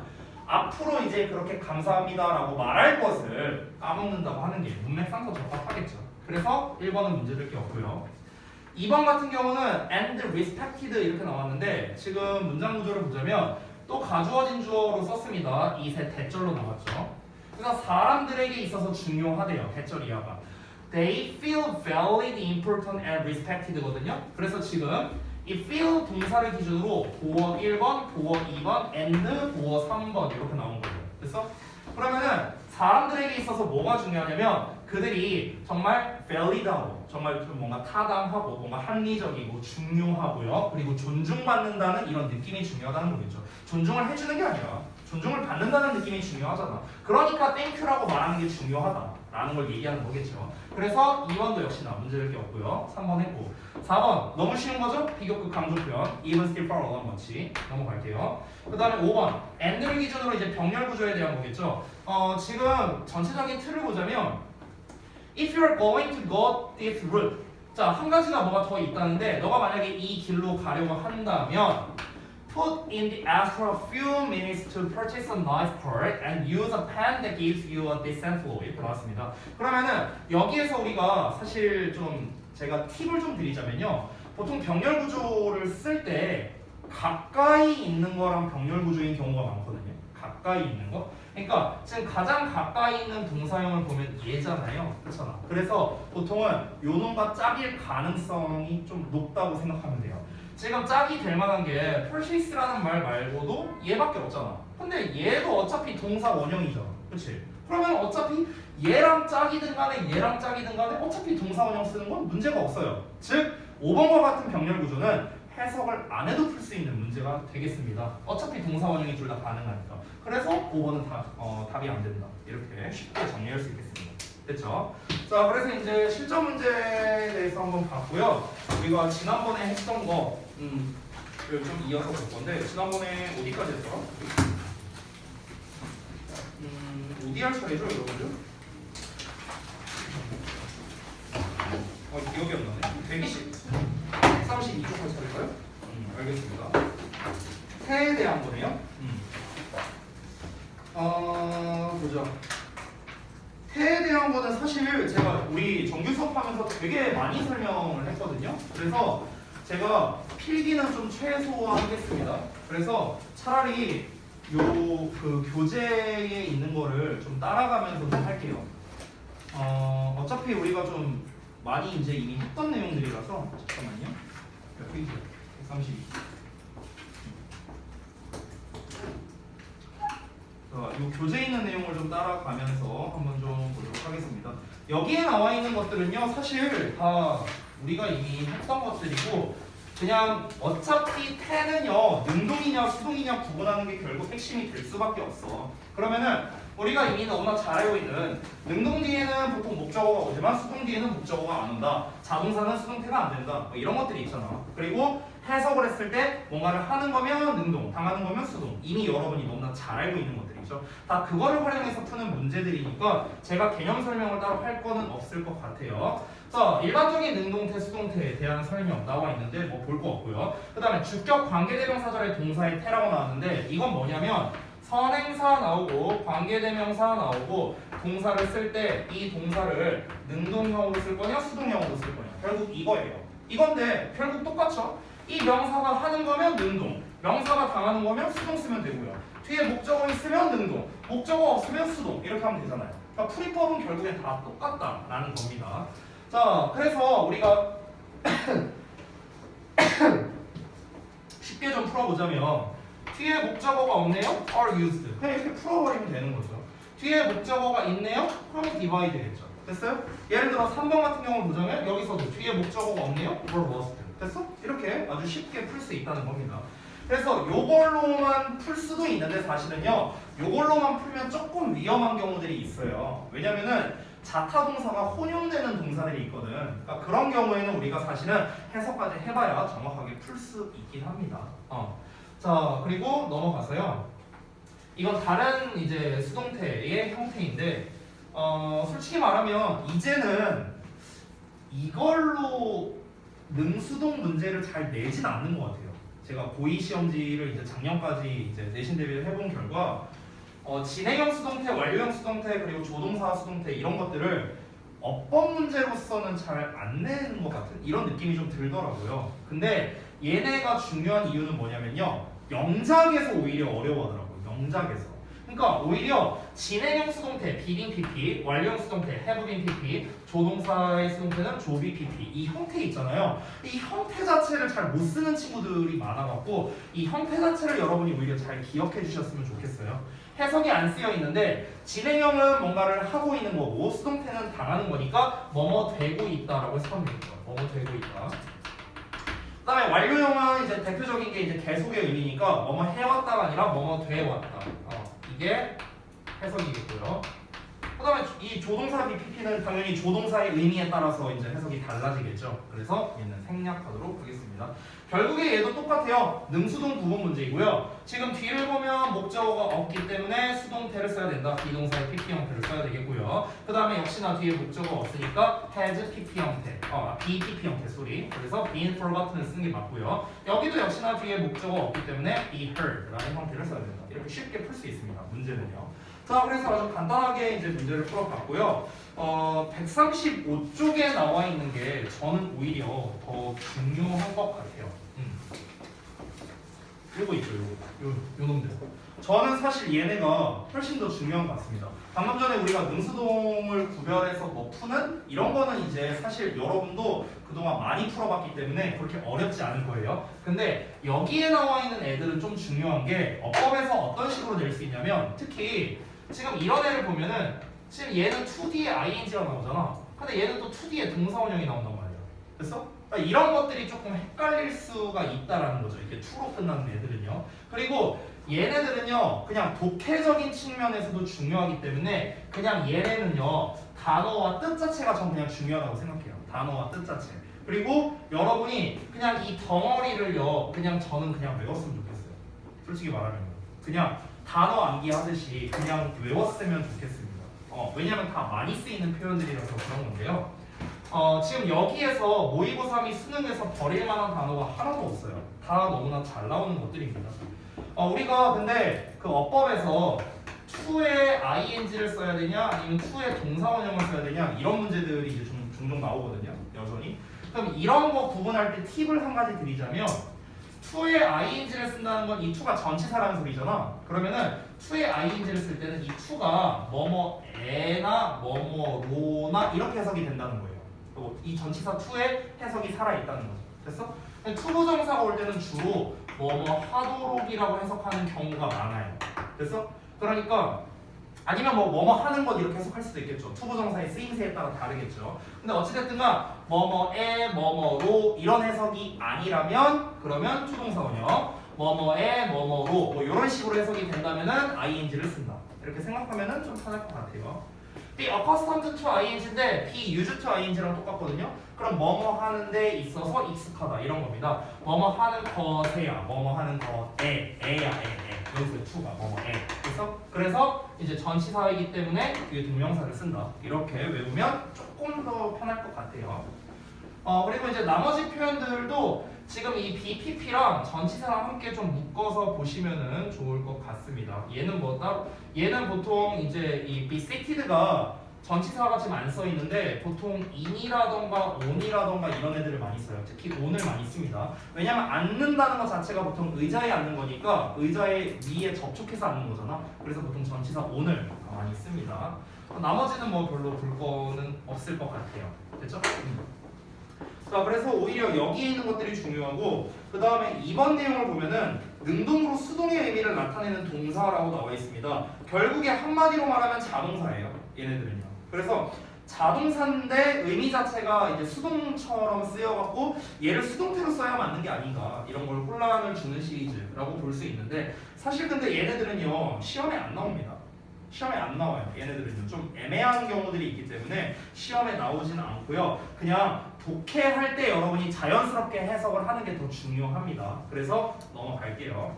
앞으로 이제 그렇게 감사합니다라고 말할 것을 까먹는다고 하는 게 문맥상도 적합하겠죠. 그래서 1번은 문제될 게 없고요. 2번 같은 경우는 and respected 이렇게 나왔는데 지금 문장 구조를 보자면 또 가주어진 주어로 썼습니다. 이 세 대절로 나왔죠. 그래서 사람들에게 있어서 중요하대요. 대절 이하가. They feel valued, important and respected거든요. 그래서 지금 이 feel 동사를 기준으로 보어 1번, 보어 2번, and 보어 3번 이렇게 나온 거예요. 됐어? 그러면은 사람들에게 있어서 뭐가 중요하냐면 그들이 정말 valid하고 정말 좀 뭔가 타당하고 뭔가 합리적이고 중요하고요. 그리고 존중받는다는 이런 느낌이 중요하다는 거겠죠. 존중을 해주는 게 아니라 존중을 받는다는 느낌이 중요하잖아. 그러니까 땡큐라고 말하는 게 중요하다라는 걸 얘기하는 거겠죠. 그래서 2번도 역시나 문제될 게 없고요. 3번 했고 4번 너무 쉬운 거죠? 비교급 강조 표현 even, still, far, along 같이 넘어갈게요. 그 다음에 5번 and를 기준으로 이제 병렬 구조에 대한 거겠죠. 지금 전체적인 틀을 보자면 if you're going to go this route 자, 한 가지가 뭐가 더 있다는데 너가 만약에 이 길로 가려고 한다면 put in the extra few minutes to purchase a nice part and use a pen that gives you a decent flow 이렇게 나왔습니다. 그러면은 여기에서 우리가 사실 좀 제가 팁을 좀 드리자면요. 보통 병렬 구조를 쓸 때 가까이 있는 거랑 병렬 구조인 경우가 많거든요. 가까이 있는 거. 그러니까 지금 가장 가까이 있는 동사형을 보면 얘잖아요. 그렇잖아. 그래서 보통은 요 놈과 짝일 가능성이 좀 높다고 생각하면 돼요. 지금 짝이 될 만한 게 purchase라는 말 말고도 얘밖에 없잖아. 근데 얘도 어차피 동사 원형이잖아. 그렇지? 그러면 어차피 얘랑 짝이든 간에 얘랑 짝이든 간에 어차피 동사 원형 쓰는 건 문제가 없어요. 즉 5번과 같은 병렬 구조는 해석을 안 해도 풀 수 있는 문제가 되겠습니다. 어차피 동사 원형이 둘 다 가능하니까. 그래서 5번은 답이 안 된다. 이렇게 쉽게 정리할 수 있겠습니다. 됐죠? 자, 그래서 이제 실전 문제에 대해서 한번 봤고요. 우리가 지난번에 했던 거, 좀 이어서 볼 건데, 지난번에 어디까지 했더라? 어디 할 차례죠, 여러분들? 기억이 안 나네. 132쪽 할 차례인가요? 알겠습니다. 태에 대한 거네요. 보자. 태에 대한 거는 사실 제가 우리 정규 수업하면서 되게 많이 설명을 했거든요. 그래서 제가 필기는 좀 최소화하겠습니다. 그래서 차라리 요 그 교재에 있는 거를 좀 따라가면서 좀 할게요. 어차피 우리가 좀 많이 이제 이미 했던 내용들이라서 잠깐만요. 몇 페이지야? 132. 이 교재에 있는 내용을 좀 따라가면서 한번 좀 보도록 하겠습니다. 여기에 나와 있는 것들은요, 사실 다 우리가 이미 했던 것들이고, 그냥 어차피 태는요, 능동이냐 수동이냐 구분하는 게 결국 핵심이 될 수밖에 없어. 그러면은 우리가 이미 너무나 잘 알고 있는 능동 뒤에는 보통 목적어가 오지만 수동 뒤에는 목적어가 안 온다. 자동사는 수동태가 안 된다. 뭐 이런 것들이 있잖아. 그리고 해석을 했을 때 뭔가를 하는 거면 능동, 당하는 거면 수동. 이미 여러분이 너무나 잘 알고 있는 것들이죠. 다 그거를 활용해서 푸는 문제들이니까 제가 개념 설명을 따로 할 거는 없을 것 같아요. 자, 일반적인 능동태, 수동태에 대한 설명 나와 있는데 뭐 볼 거 없고요. 그 다음에 주격 관계대명사절의 동사의 태라고 나왔는데 이건 뭐냐면 선행사 나오고 관계대명사 나오고 동사를 쓸 때 이 동사를 능동형으로 쓸 거냐 수동형으로 쓸 거냐 결국 이거예요. 이건데 결국 똑같죠? 이 명사가 하는 거면 능동, 명사가 당하는 거면 수동 쓰면 되고요. 뒤에 목적어 있으면 능동, 목적어 없으면 수동 이렇게 하면 되잖아요. 그러니까 풀이법은 결국엔 다 똑같다라는 겁니다. 자, 그래서 우리가 쉽게 좀 풀어보자면 뒤에 목적어가 없네요? are used. 그냥 이렇게 풀어버리면 되는 거죠. 뒤에 목적어가 있네요? 그러면 divide겠죠. 됐어요? 예를 들어 3번 같은 경우를 보자면 여기서도 뒤에 목적어가 없네요? were lost. 됐어? 이렇게 아주 쉽게 풀 수 있다는 겁니다. 그래서 요걸로만 풀 수도 있는데 사실은요 요걸로만 풀면 조금 위험한 경우들이 있어요. 왜냐면은 자타동사가 혼용되는 동사들이 있거든. 그러니까 그런 경우에는 우리가 사실은 해석까지 해봐야 정확하게 풀 수 있긴 합니다. 자, 그리고 넘어가서요. 이건 다른 이제 수동태의 형태인데, 솔직히 말하면 이제는 이걸로 능수동 문제를 잘 내진 않는 것 같아요. 제가 고2 시험지를 이제 작년까지 이제 내신 대비를 해본 결과, 진행형 수동태, 완료형 수동태, 그리고 조동사 수동태 이런 것들을 어법 문제로서는 잘 안 내는 것 같은 이런 느낌이 좀 들더라고요. 근데 얘네가 중요한 이유는 뭐냐면요. 영작에서 오히려 어려워하더라고요. 영작에서. 그러니까 오히려 진행형 수동태 being PP, 완료형 수동태 have been PP, 조동사의 수동태는 조비 PP 이 형태 있잖아요. 이 형태 자체를 잘 못 쓰는 친구들이 많아갖고 이 형태 자체를 여러분이 오히려 잘 기억해 주셨으면 좋겠어요. 해석이 안 쓰여 있는데 진행형은 뭔가를 하고 있는 거고 수동태는 당하는 거니까 뭐뭐 되고 있다라고 해석하면 되겠죠. 뭐뭐 되고 있다. 그다음에 완료형은 이제 대표적인 게 이제 계속의 의미니까 뭐뭐 해왔다가 아니라 뭐뭐 돼왔다. 이게 해석이겠고요. 그다음에 이 조동사 BPP는 당연히 조동사의 의미에 따라서 이제 해석이 달라지겠죠. 그래서 얘는 생략하도록 하겠습니다. 결국에 얘도 똑같아요. 능수동 구분 문제이고요. 지금 뒤를 보면 목적어가 없기 때문에 수동태를 써야 된다. 비동사의 PP 형태를 써야 되겠고요. 그 다음에 역시나 뒤에 목적어가 없으니까 has PP 형태, BPP 형태 소리. 그래서 been forgotten을 쓰는 게 맞고요. 여기도 역시나 뒤에 목적어가 없기 때문에 be heard라는 형태를 써야 된다. 이렇게 쉽게 풀 수 있습니다. 문제는요. 자, 그래서 아주 간단하게 이제 문제를 풀어봤고요. 135쪽에 나와 있는 게 저는 오히려 더 중요한 것 같아요. 요거 있죠, 요 놈들. 저는 사실 얘네가 훨씬 더 중요한 것 같습니다. 방금 전에 우리가 능수동을 구별해서 뭐 푸는 이런 거는 이제 사실 여러분도 그동안 많이 풀어봤기 때문에 그렇게 어렵지 않을 거예요. 근데 여기에 나와 있는 애들은 좀 중요한 게 어법에서 어떤 식으로 낼 수 있냐면 특히 지금 이런 애를 보면은 지금 얘는 2D에 ing가 나오잖아. 근데 얘는 또 2D에 동사원형이 나온단 말이야. 됐어? 그러니까 이런 것들이 조금 헷갈릴 수가 있다라는 거죠. 이렇게 2로 끝나는 애들은요. 그리고 얘네들은요 그냥 독해적인 측면에서도 중요하기 때문에 그냥 얘네는요 단어와 뜻 자체가 전 그냥 중요하다고 생각해요. 단어와 뜻 자체. 그리고 여러분이 그냥 이 덩어리를요 그냥 저는 그냥 외웠으면 좋겠어요. 솔직히 말하면 그냥 단어 암기하듯이 그냥 외웠으면 좋겠습니다. 왜냐면 다 많이 쓰이는 표현들이라서 그런 건데요. 지금 여기에서 모의고사 및 수능에서 버릴 만한 단어가 하나도 없어요. 다 너무나 잘 나오는 것들입니다. 우리가 근데 그 어법에서 to에 ing를 써야 되냐 아니면 to에 동사원형을 써야 되냐 이런 문제들이 이제 종종 나오거든요. 여전히. 그럼 이런 거 구분할 때 팁을 한 가지 드리자면 to에 ing를 쓴다는 건 이 to가 전치사라는 소리잖아. 그러면은 to에 ing를 쓸 때는 이 to가 뭐뭐에나 뭐뭐로나 이렇게 해석이 된다는 거예요. 그리고 이 전치사 to에 해석이 살아있다는 거죠. 됐어? 투부정사가 올 때는 주로 뭐뭐 하도록이라고 해석하는 경우가 많아요. 됐어? 그러니까 아니면 뭐뭐 하는 것 이렇게 해석할 수도 있겠죠. 투부정사의 쓰임새에 따라 다르겠죠. 근데 어찌됐든가 뭐뭐에 뭐뭐로 이런 해석이 아니라면 그러면 투동사원형 뭐뭐에 뭐뭐로 뭐 이런 식으로 해석이 된다면은 ing를 쓴다. 이렇게 생각하면은 좀 편할 것 같아요. be accustomed to ing인데 be used to ing랑 똑같거든요. 그럼 뭐뭐 하는 데 있어서 익숙하다 이런 겁니다. 뭐뭐 하는 것에야 뭐뭐 하는 것에 에야 에 여기서 to가 뭐뭐에 그래서 이제 전치사이기 때문에 뒤에 동명사를 쓴다. 이렇게 외우면 조금 더 편할 것 같아요. 그리고 이제 나머지 표현들도 지금 이 BPP랑 전치사랑 함께 좀 묶어서 보시면은 좋을 것 같습니다. 얘는 뭐다? 얘는 보통 이제 이 be seated가 전치사가 지금 안 써 있는데 보통 in이라던가 on이라던가 이런 애들을 많이 써요. 특히 on을 많이 씁니다. 왜냐면 앉는다는 것 자체가 보통 의자에 앉는 거니까 의자에 위에 접촉해서 앉는 거잖아. 그래서 보통 전치사 on을 많이 씁니다. 나머지는 뭐 별로 볼 거는 없을 것 같아요. 됐죠? 자, 그래서 오히려 여기에 있는 것들이 중요하고 그 다음에 이번 내용을 보면은 능동으로 수동의 의미를 나타내는 동사라고 나와 있습니다. 결국에 한마디로 말하면 자동사예요. 얘네들은요. 그래서 자동사인데 의미 자체가 이제 수동처럼 쓰여갖고 얘를 수동태로 써야 맞는 게 아닌가 이런 걸 혼란을 주는 시리즈라고 볼 수 있는데 사실 근데 얘네들은요 시험에 안 나옵니다. 시험에 안 나와요. 얘네들은요 좀 애매한 경우들이 있기 때문에 시험에 나오지는 않고요. 그냥 독해할 때 여러분이 자연스럽게 해석을 하는 게 더 중요합니다. 그래서 넘어갈게요.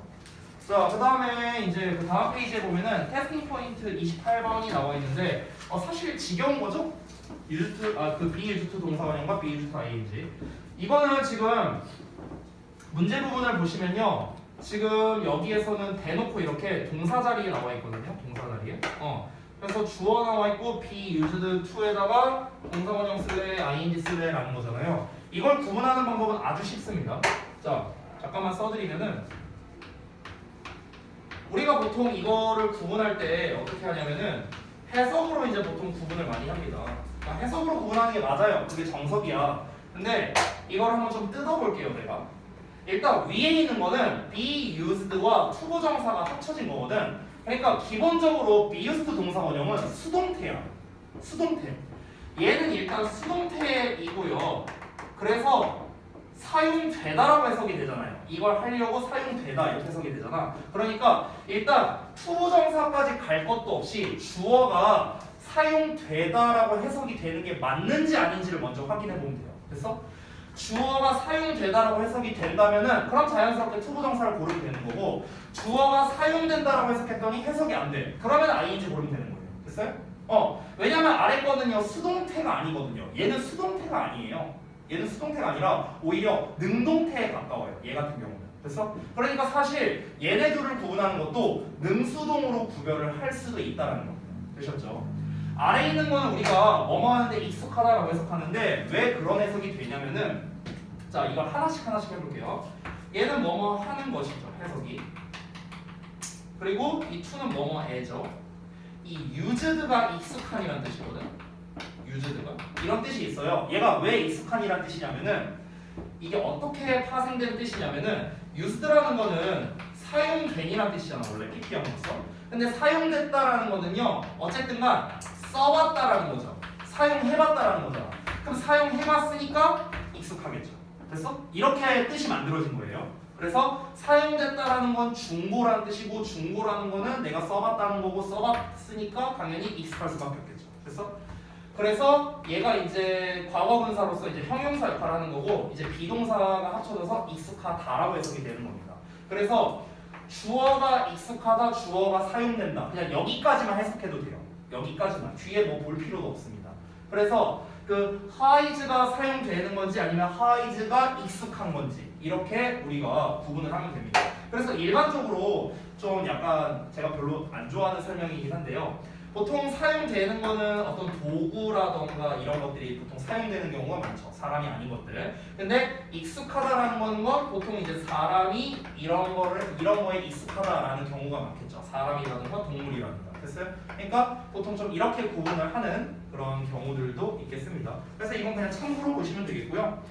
자, 그 다음에 이제 그 다음 페이지에 보면은 테스팅 포인트 28번이 나와 있는데 사실 지겨운 거죠? 그 be used to 동사원형과 be used to ing. 이거는 지금 문제 부분을 보시면요. 지금 여기에서는 대놓고 이렇게 동사 자리에 나와 있거든요. 동사 자리에. 그래서 주어 나와 있고 be used to에다가 동사원형 쓸래, ing 쓸래라는 거잖아요. 이걸 구분하는 방법은 아주 쉽습니다. 자, 잠깐만 써드리면은 우리가 보통 이거를 구분할 때 어떻게 하냐면은 해석으로 이제 보통 구분을 많이 합니다. 그러니까 해석으로 구분하는 게 맞아요. 그게 정석이야. 근데 이걸 한번 좀 뜯어볼게요, 내가. 일단 위에 있는 거는 be used와 투부정사가 합쳐진 거거든. 그러니까 기본적으로 be used 동사 원형은 수동태야. 수동태. 얘는 일단 수동태이고요. 그래서 사용되다라고 해석이 되잖아요. 이걸 하려고 사용되다 이렇게 해석이 되잖아. 그러니까 일단 투부정사까지 갈 것도 없이 주어가 사용되다라고 해석이 되는 게 맞는지 아닌지를 먼저 확인해 보면 돼요. 됐어? 주어가 사용되다라고 해석이 된다면은 그럼 자연스럽게 투부정사를 고르면 되는 거고, 주어가 사용된다라고 해석했더니 해석이 안 돼. 그러면 ING 고르면 되는 거예요. 됐어요? 왜냐면 아래 거는요 수동태가 아니거든요. 얘는 수동태가 아니에요. 얘는 수동태가 아니라 오히려 능동태에 가까워요. 얘 같은 경우는. 됐어? 그러니까 사실 얘네 둘을 구분하는 것도 능수동으로 구별을 할 수도 있다는 겁니다. 되셨죠? 아래 있는 거는 우리가 뭐뭐 하는데 익숙하다라고 해석하는데 왜 그런 해석이 되냐면은, 자 이걸 하나씩 해볼게요. 얘는 뭐뭐 하는 것이죠, 해석이. 그리고 이 to는 뭐뭐해죠. 이 used가 익숙한이라는 뜻이거든. used가 이런 뜻이 있어요. 얘가 왜 익숙한이라는 뜻이냐면은, 이게 어떻게 파생된 뜻이냐면은 used라는 거는 사용된이라는 뜻이잖아, 원래 PP형으로서. 근데 사용됐다라는 거는요 어쨌든간 써봤다라는 거죠. 사용해봤다라는 거잖아. 그럼 사용해봤으니까 익숙하겠죠. 됐어? 이렇게 뜻이 만들어진 거예요. 그래서 사용됐다라는 건 중고라는 뜻이고, 중고라는 거는 내가 써봤다는 거고, 써봤으니까 당연히 익숙할 수밖에 없겠죠. 됐어? 그래서 얘가 이제 과거분사로서 이제 형용사 역할을 하는 거고, 이제 비동사가 합쳐져서 익숙하다라고 해석이 되는 겁니다. 그래서 주어가 익숙하다, 주어가 사용된다. 그냥 여기까지만 해석해도 돼요. 여기까지만. 뒤에 뭐 볼 필요도 없습니다. 그래서 그 하이즈가 사용되는 건지 아니면 하이즈가 익숙한 건지 이렇게 우리가 구분을 하면 됩니다. 그래서 일반적으로 좀 약간 제가 별로 안 좋아하는 설명이긴 한데요. 보통 사용되는 거는 어떤 도구라던가 이런 것들이 보통 사용되는 경우가 많죠. 사람이 아닌 것들. 근데 익숙하다라는 건 보통 이제 사람이 이런 거에 익숙하다라는 경우가 많겠죠. 사람이라든가 동물이라든가. 됐어요? 그러니까 보통 좀 이렇게 구분을 하는 그런 경우들도 있겠습니다. 그래서 이건 그냥 참고로 보시면 되겠고요.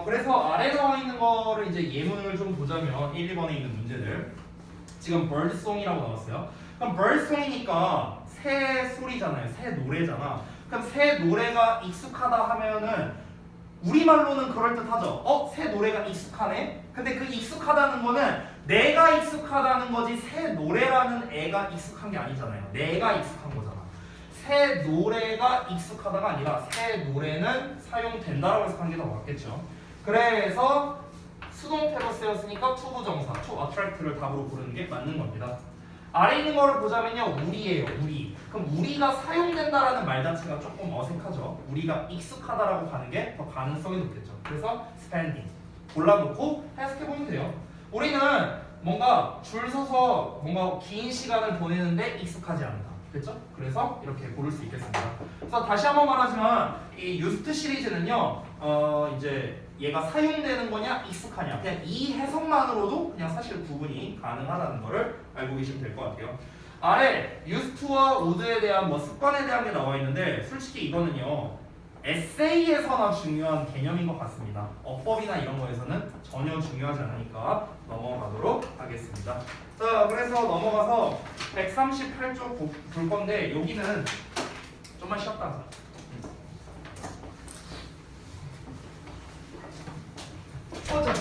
그래서 아래 나와 있는 거를 이제 예문을 좀 보자면 1, 2번에 있는 문제들. 지금 birdsong이라고 나왔어요. 그럼 birdsong이니까 새 소리잖아요. 새 노래잖아. 그럼 새 노래가 익숙하다 하면은 우리말로는 그럴듯하죠. 새 노래가 익숙하네? 근데 그 익숙하다는 거는 내가 익숙하다는 거지 새 노래라는 애가 익숙한 게 아니잖아요. 내가 익숙한 거잖아. 새 노래가 익숙하다가 아니라 새 노래는 사용된다라고 해석한 게 더 맞겠죠. 그래서 수동태로 쓰였으니까 투부정사, to attract를 답으로 고르는 게 맞는 겁니다. 아래 있는 거를 보자면요, 우리예요, 우리. 그럼 우리가 사용된다라는 말 자체가 조금 어색하죠. 우리가 익숙하다라고 가는 게 더 가능성이 높겠죠. 그래서 spending 골라놓고 해석해보면 돼요. 우리는 뭔가 줄 서서 뭔가 긴 시간을 보내는데 익숙하지 않다. 됐죠? 그래서 이렇게 고를 수 있겠습니다. 그래서 다시 한번 말하지만 이 used 시리즈는요, 이제 얘가 사용되는 거냐 익숙하냐 그냥 이 해석만으로도 그냥 사실 구분이 가능하다는 거를 알고 계시면 될 것 같아요. 아래 used to와 would에 대한 뭐 습관에 대한 게 나와 있는데, 솔직히 이거는요 에세이에서나 중요한 개념인 것 같습니다. 어법이나 이런 거에서는 전혀 중요하지 않으니까 넘어가도록 하겠습니다. 자, 그래서 넘어가서 138쪽 볼 건데 여기는 좀만 쉬었다 하자. 보자.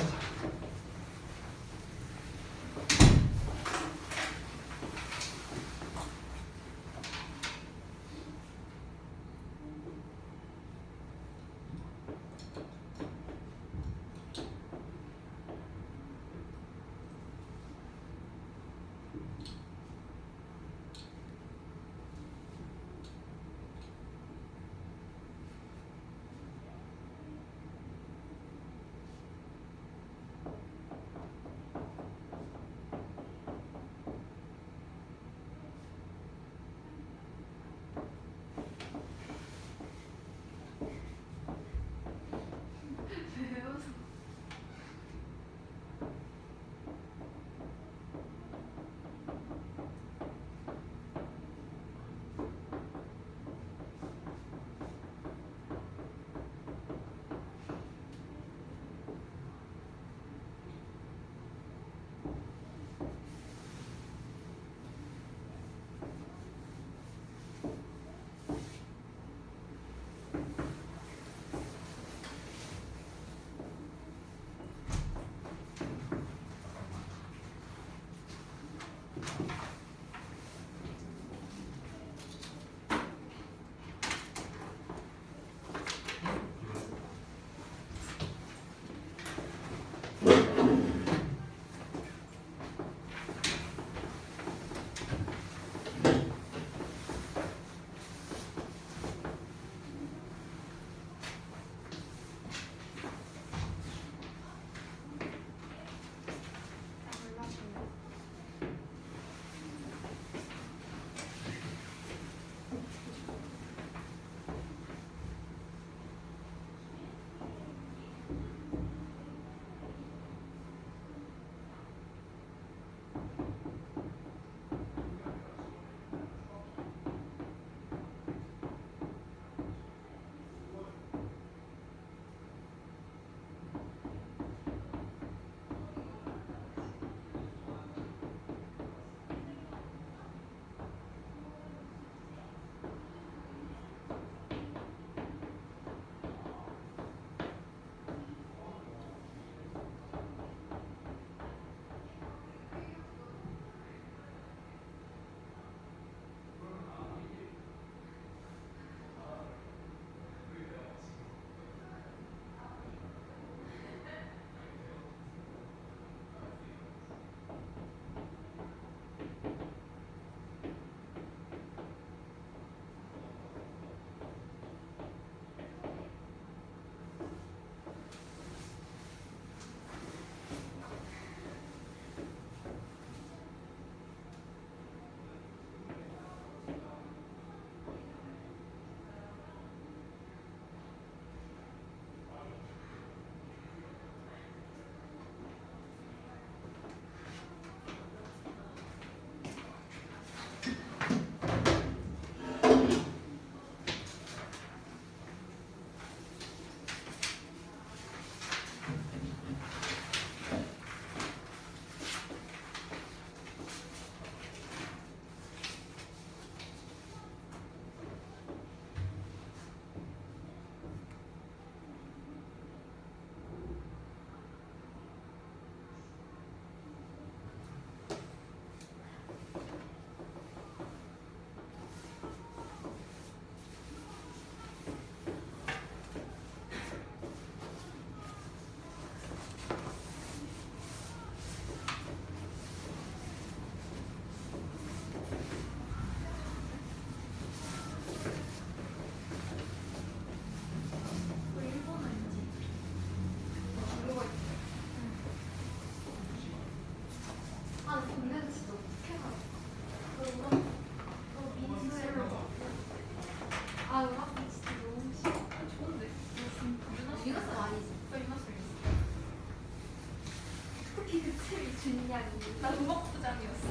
준양이 나 음악부장이었어.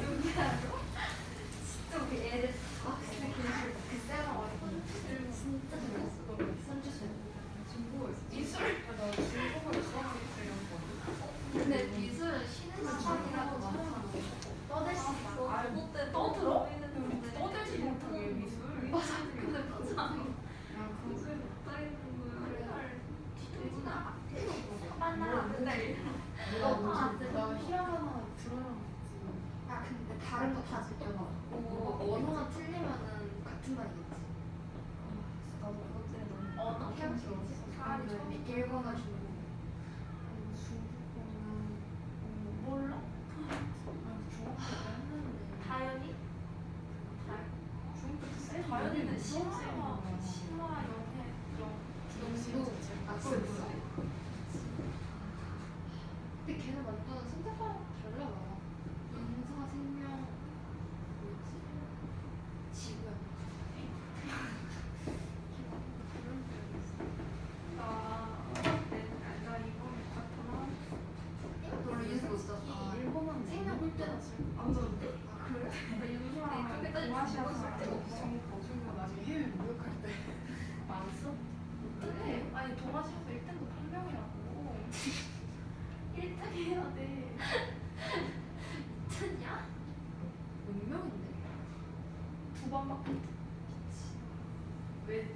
진짜 우리 애들 다 그때 교실 그 쌤은 완전 진짜 잘했어. 선주신 중국어였어. 미술. 나 중국어를 수학할 때 근데 미술은 쉬는 시간이라도 많잖아. 떠들 수 있어. 알고 때 떠들어? 떠들지 못하게 미술. 맞아. 근데 맞아. 야 그거 떠있는 거야. 그래. 뒤지나. 만나 안 된다 이래. 나 히라가나 들어랑 아 근데 다른 거 다 느껴가지고 언어가 틀리면은 같은 말이겠지. 나도 그것 때문에 너무 언어 기억이 사람이 좀 일본어 중국. 중국어는 몰라? 중학교 때 했는데 다현이? 중학교 때 다현이는 수업 심화 쌤이구나. 심화 영해 영수 아 그거 뭐야? 근데 걔는 완전 선택과목 별로 많아. 인사 생명 뭐지? 지구야. 나 이번에 과탐 너를 인사 못 썼다. 일본어는 생명 볼 때는 안 썼는데? 아 그래? 나 윤수랑 동아시아 쓸 때가 없어. 저희가 나중에 해외 무역할 때 많았어? 그래? 아니 동아시아에서 1등도 8명이라고 1등 해야 돼 미쳤냐? 몇 명인데? 두 번밖에 미치 왜지?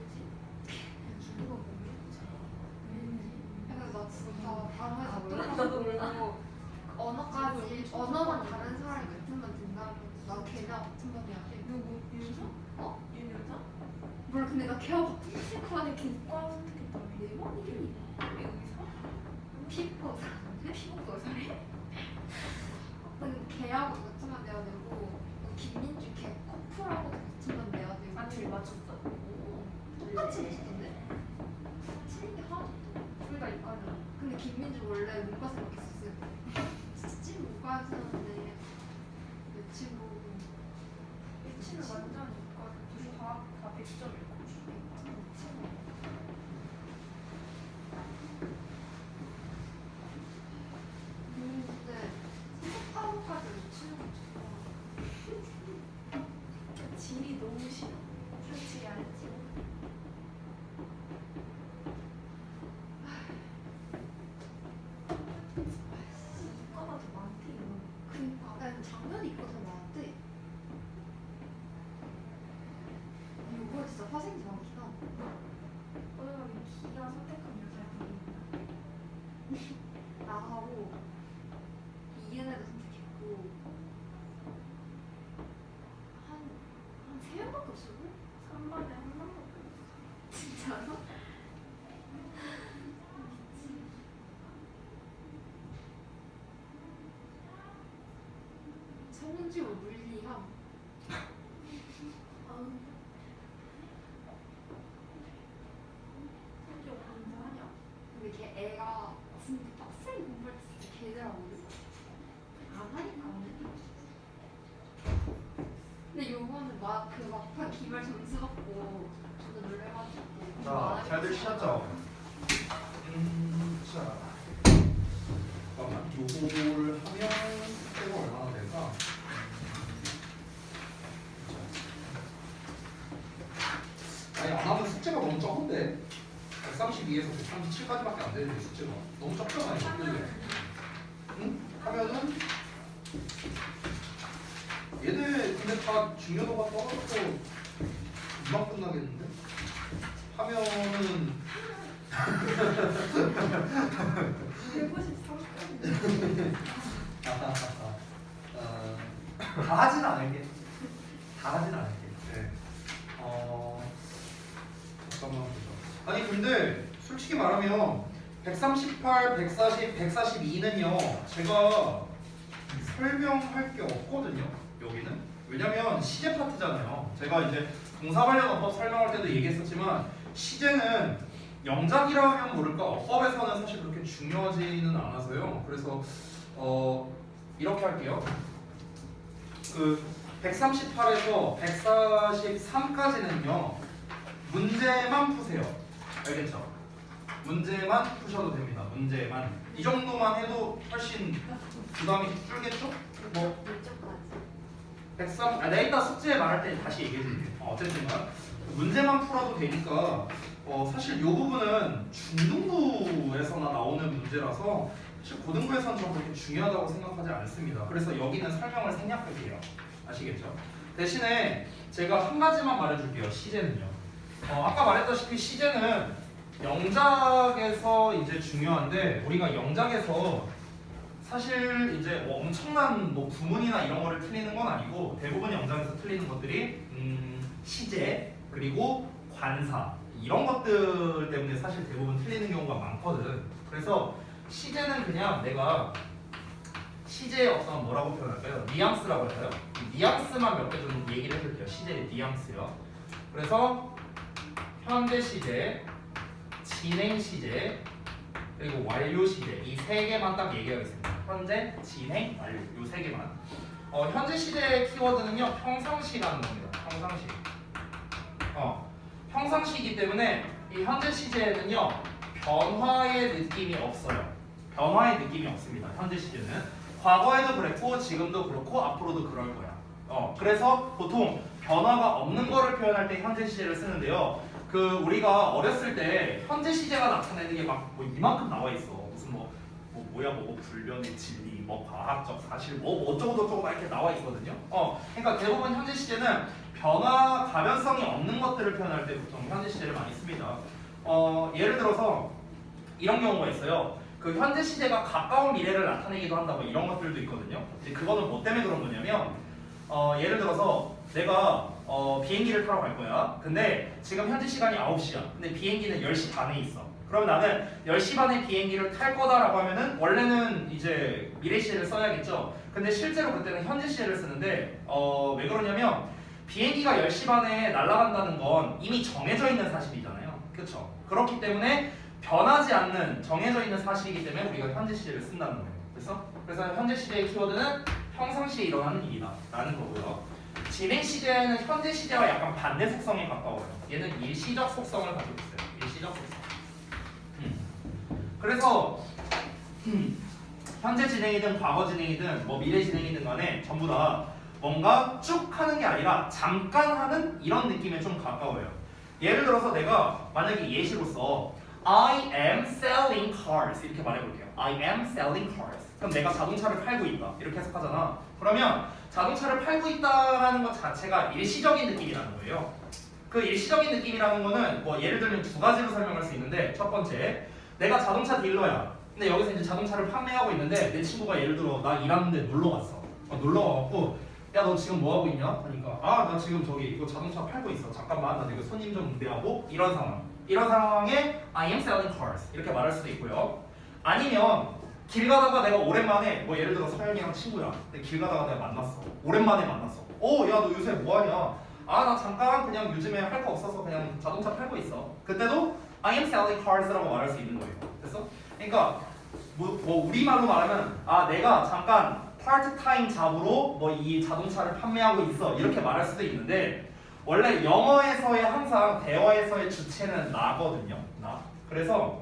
중국어 몇 명이지? 근데 나 진짜 방에서 몰라? 나도 몰라 언어까지 언어만 다른 사람이 같으면 된다고 걔랑 같은 반 해야 돼. 누구? 윤서? 어? 윤여자? 몰라 근데 나 걔하고 같은 친구 하는 걔 과 선택했다. 내 머리를 의사? 피부가 사는데? 피부과 사래? 근데 걔하고 같은 반 내야 되고 김민주 걔 커플하고 같은 반 내야 되고 아, 둘이 맞췄어? 똑같이 붙었는데? 틀린 게 하나도 없어. 둘 다 이과잖아. 근데 김민주 원래 문과 생각했었어요. 진짜 찐 문과였었는데 여친 보고 치는 완전 이과. 둘이 다 100점이고. 근데 생각하고까지 놓치는 거 좋다. 질이 너무 싫어. 솔직히 알지? 이과가 더 많대 이거. 그니까 난 작년에 이거 더 많았대. 이거 진짜 화생지 많긴 하다. 오늘 기가 선택한 여자애들이 나하고 이은혜도 선택했고 한 3명밖에 없을걸? 3반에 한 명밖에 진짜로? 성지호 물리학 아우. 심지어 공부하냐? 근데 걔 애가 진짜 빡세게 공부할 때 진짜 개잘하거든? 안 하니까 안 해. 근데 요거는 그 막판 기말 점수 갖고 저도 놀래가지고 자, 잘들 치셨죠? 자, 잠깐만. 요거를 하면 때가 얼마나 될까? 아니, 안 하면 숙제가 너무 적은데. 132에서 137까지밖에 안 되는데 숙제가 너무 적잖아요. 적들래. 응? 하면은 얘네 근데 다 중요도가 떨어져서 금방 끝나겠는데? 하면은 153까지. 다 하진 않을게. 다 하진 않을게. 네. 잠깐만 보자. 아니 근데 솔직히 말하면 138, 140, 142는요 제가 설명할 게 없거든요. 여기는 왜냐면 시제 파트잖아요. 제가 이제 동사 관련 어법 설명할 때도 얘기했었지만 시제는 영작이라면 모를까 어법에서는 사실 그렇게 중요하지는 않아서요. 그래서 이렇게 할게요. 그 138에서 143까지는요 문제만 푸세요. 알겠죠? 문제만 푸셔도 됩니다. 문제만 이 정도만 해도 훨씬 부담이 줄겠죠? 뭐 몇점까지? 103, 내가 이따 숙제 말할 때 다시 얘기해 드릴게요. 어쨌든간 문제만 풀어도 되니까 사실 이 부분은 중등부에서나 나오는 문제라서 사실 고등부에서는 좀 그렇게 중요하다고 생각하지 않습니다. 그래서 여기는 설명을 생략할게요. 아시겠죠? 대신에 제가 한 가지만 말해줄게요. 시제는요. 아까 말했다시피 시제는 영작에서 이제 중요한데 우리가 영작에서 사실 이제 뭐 엄청난 뭐 구문이나 이런 거를 틀리는 건 아니고 대부분 영작에서 틀리는 것들이 시제 그리고 관사 이런 것들 때문에 사실 대부분 틀리는 경우가 많거든. 그래서 시제는 그냥 내가 시제의 어떤 뭐라고 표현할까요? 뉘앙스라고 할까요? 이 뉘앙스만 몇 개 좀 얘기를 해줄게요. 시제의 뉘앙스요. 그래서 현재 시제, 진행 시제, 그리고 완료 시제 이 세 개만 딱 얘기하겠습니다. 현재, 진행, 완료 이 세 개만. 현재 시제의 키워드는요 평상시라는 겁니다. 평상시. 평상시이기 때문에 이 현재 시제에는요 변화의 느낌이 없어요. 변화의 느낌이 없습니다. 현재 시제는 과거에도 그랬고 지금도 그렇고 앞으로도 그럴 거야. 그래서 보통 변화가 없는 거를 표현할 때 현재 시제를 쓰는데요. 그 우리가 어렸을 때 현재 시제가 나타내는 게 막 뭐 이만큼 나와 있어. 무슨 뭐 불변의 진리, 뭐 과학적 사실, 뭐 어쩌고 저쩌고 막 이렇게 나와 있거든요. 그러니까 대부분 현재 시제는 변화 가변성이 없는 것들을 표현할 때 보통 현재 시제를 많이 씁니다. 예를 들어서 이런 경우가 있어요. 그 현재 시제가 가까운 미래를 나타내기도 한다 뭐 이런 것들도 있거든요. 근데 그거는 뭐 때문에 그런 거냐면 예를 들어서 내가 비행기를 타러 갈 거야. 근데 지금 현지 시간이 9시야. 근데 비행기는 10시 반에 있어. 그럼 나는 10시 반에 비행기를 탈 거다라고 하면은 원래는 이제 미래 시제를 써야겠죠. 근데 실제로 그때는 현재 시제를 쓰는데 왜 그러냐면 비행기가 10시 반에 날아간다는 건 이미 정해져 있는 사실이잖아요. 그렇죠? 그렇기 때문에 변하지 않는 정해져 있는 사실이기 때문에 우리가 현재 시제를 쓴다는 거예요. 그래서 현재 시제의 키워드는 평상시에 일어나는 일이다 라는 거고요. 진행 시제는 현재 시제와 약간 반대 속성에 가까워요. 얘는 일시적 속성을 가지고 있어요. 일시적 속성. 그래서 현재 진행이든 과거 진행이든 뭐 미래 진행이든 간에 전부 다 뭔가 쭉 하는 게 아니라 잠깐 하는 이런 느낌에 좀 가까워요. 예를 들어서 내가 만약에 예시로서 I am selling cars 이렇게 말해볼게요. I am selling cars. 그럼 내가 자동차를 팔고 있다 이렇게 해석하잖아. 그러면 자동차를 팔고 있다라는 것 자체가 일시적인 느낌이라는 거예요. 그 일시적인 느낌이라는 거는 뭐 예를 들면 두 가지로 설명할 수 있는데 첫 번째, 내가 자동차 딜러야. 근데 여기서 이제 자동차를 판매하고 있는데 내 친구가 예를 들어 나 일하는데 놀러 갔어. 놀러 와갖고 야 너 지금 뭐 하고 있냐? 하니까 아 나 지금 저기 이거 자동차 팔고 있어. 잠깐만 나 지금 손님 좀 응대하고 이런 상황. 이런 상황에 I am selling cars 이렇게 말할 수도 있고요. 아니면 길 가다가 내가 오랜만에 뭐 예를 들어 서영이랑 친구야. 근데 길 가다가 내가 만났어. 오랜만에 만났어. 야 너 요새 뭐 하냐? 아 나 잠깐 그냥 요즘에 할 거 없어서 그냥 자동차 팔고 있어. 그때도 I am selling cars라고 말할 수 있는 거예요. 됐어? 그러니까 뭐 우리말로 말하면 아 내가 잠깐 파트타임 잡으로 뭐 이 자동차를 판매하고 있어 이렇게 말할 수도 있는데 원래 영어에서의 항상 대화에서의 주체는 나거든요. 나. 그래서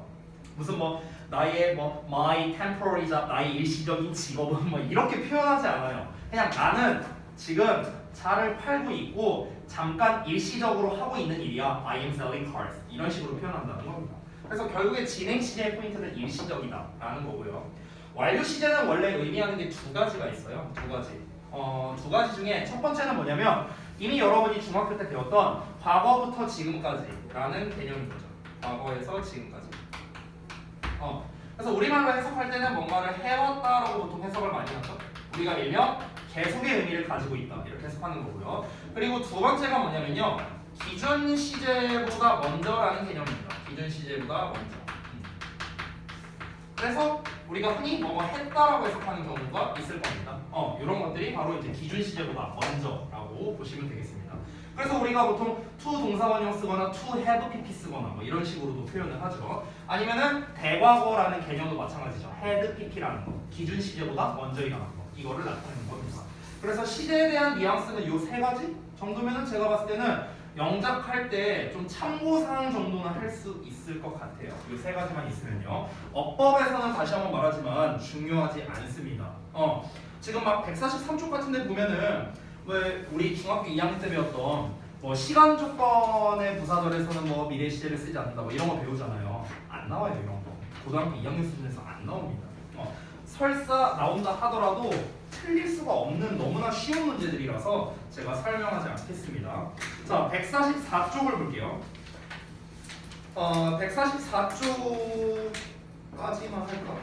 무슨 뭐 나의 뭐 my temporary job 나의 일시적인 직업은 뭐 이렇게 표현하지 않아요. 그냥 나는 지금 차를 팔고 있고 잠깐 일시적으로 하고 있는 일이야. I am selling cars 이런 식으로 표현한다는 겁니다. 그래서 결국에 진행 시제의 포인트는 일시적이다 라는 거고요. 완료 시제는 원래 의미하는 게 두 가지가 있어요. 두 가지. 두 가지 중에 첫 번째는 뭐냐면 이미 여러분이 중학교 때 배웠던 과거부터 지금까지라는 개념인 거죠. 과거에서 지금까지. 그래서 우리말로 해석할 때는 뭔가를 해왔다라고 보통 해석을 많이 하죠. 우리가 일명 계속의 의미를 가지고 있다 이렇게 해석하는 거고요. 그리고 두 번째가 뭐냐면요. 기준 시제보다 먼저라는 개념입니다. 기준 시제보다 먼저. 그래서 우리가 흔히 뭐뭐 했다라고 해석하는 경우가 있을 겁니다. 이런 것들이 바로 이제 기준 시제보다 먼저라고 보시면 되겠습니다. 그래서 우리가 보통 to 동사원형 쓰거나 to have pp 쓰거나 뭐 이런 식으로도 표현을 하죠. 아니면은 대과거라는 개념도 마찬가지죠. had pp라는 거, 기준 시제보다 먼저 일어나는 거, 이거를 나타내는 겁니다. 그래서 시제에 대한 뉘앙스는 이 세 가지 정도면은 제가 봤을 때는 영작할 때 좀 참고사항 정도는 할 수 있을 것 같아요. 이 세 가지만 있으면요. 어법에서는 다시 한번 말하지만 중요하지 않습니다. 지금 막 143쪽 같은 데 보면은 왜 우리 중학교 2학년 때 배웠던 뭐 시간 조건의 부사절에서는 뭐 미래 시제를 쓰지 않는다 뭐 이런 거 배우잖아요. 안 나와요 이런 거. 고등학교 2학년 수준에서 안 나옵니다. 설사 나온다 하더라도 틀릴 수가 없는 너무나 쉬운 문제들이라서 제가 설명하지 않겠습니다. 자, 144쪽을 볼게요. 144쪽까지만 할까?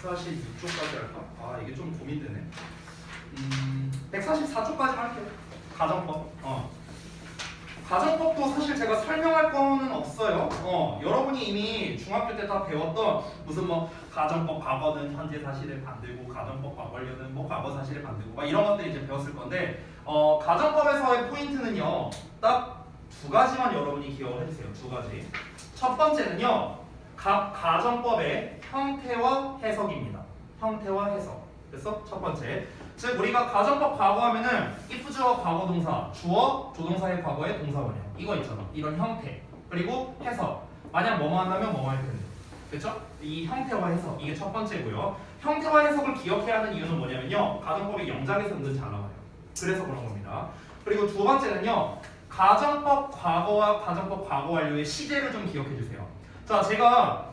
146쪽까지 할까? 아, 이게 좀 고민되네. 144쪽까지만 할게요. 가정법. 가정법도 사실 제가 설명할 거는 없어요. 여러분이 이미 중학교 때 다 배웠던 무슨 뭐 가정법 과거는 현재 사실을 만들고 가정법 과거려는 뭐 과거 사실을 만들고 막 이런 것들 이제 배웠을 건데 가정법에서의 포인트는요 딱 두 가지만 여러분이 기억을 해주세요. 두 가지. 첫 번째는요 각 가정법의 형태와 해석입니다. 형태와 해석. 그래서 첫 번째. 즉 우리가 가정법 과거하면은 if 주어 과거 동사, 주어 조동사의 과거의 동사원형 이거 있잖아. 이런 형태 그리고 해석. 만약 뭐뭐 한다면 뭐뭐 할 텐데. 그렇죠? 이 형태와 해석 이게 첫 번째고요. 형태와 해석을 기억해야 하는 이유는 뭐냐면요. 가정법이 영작에서 은근 잘 나와요. 그래서 그런 겁니다. 그리고 두 번째는요. 가정법 과거와 가정법 과거 완료의 시제를 좀 기억해 주세요. 자, 제가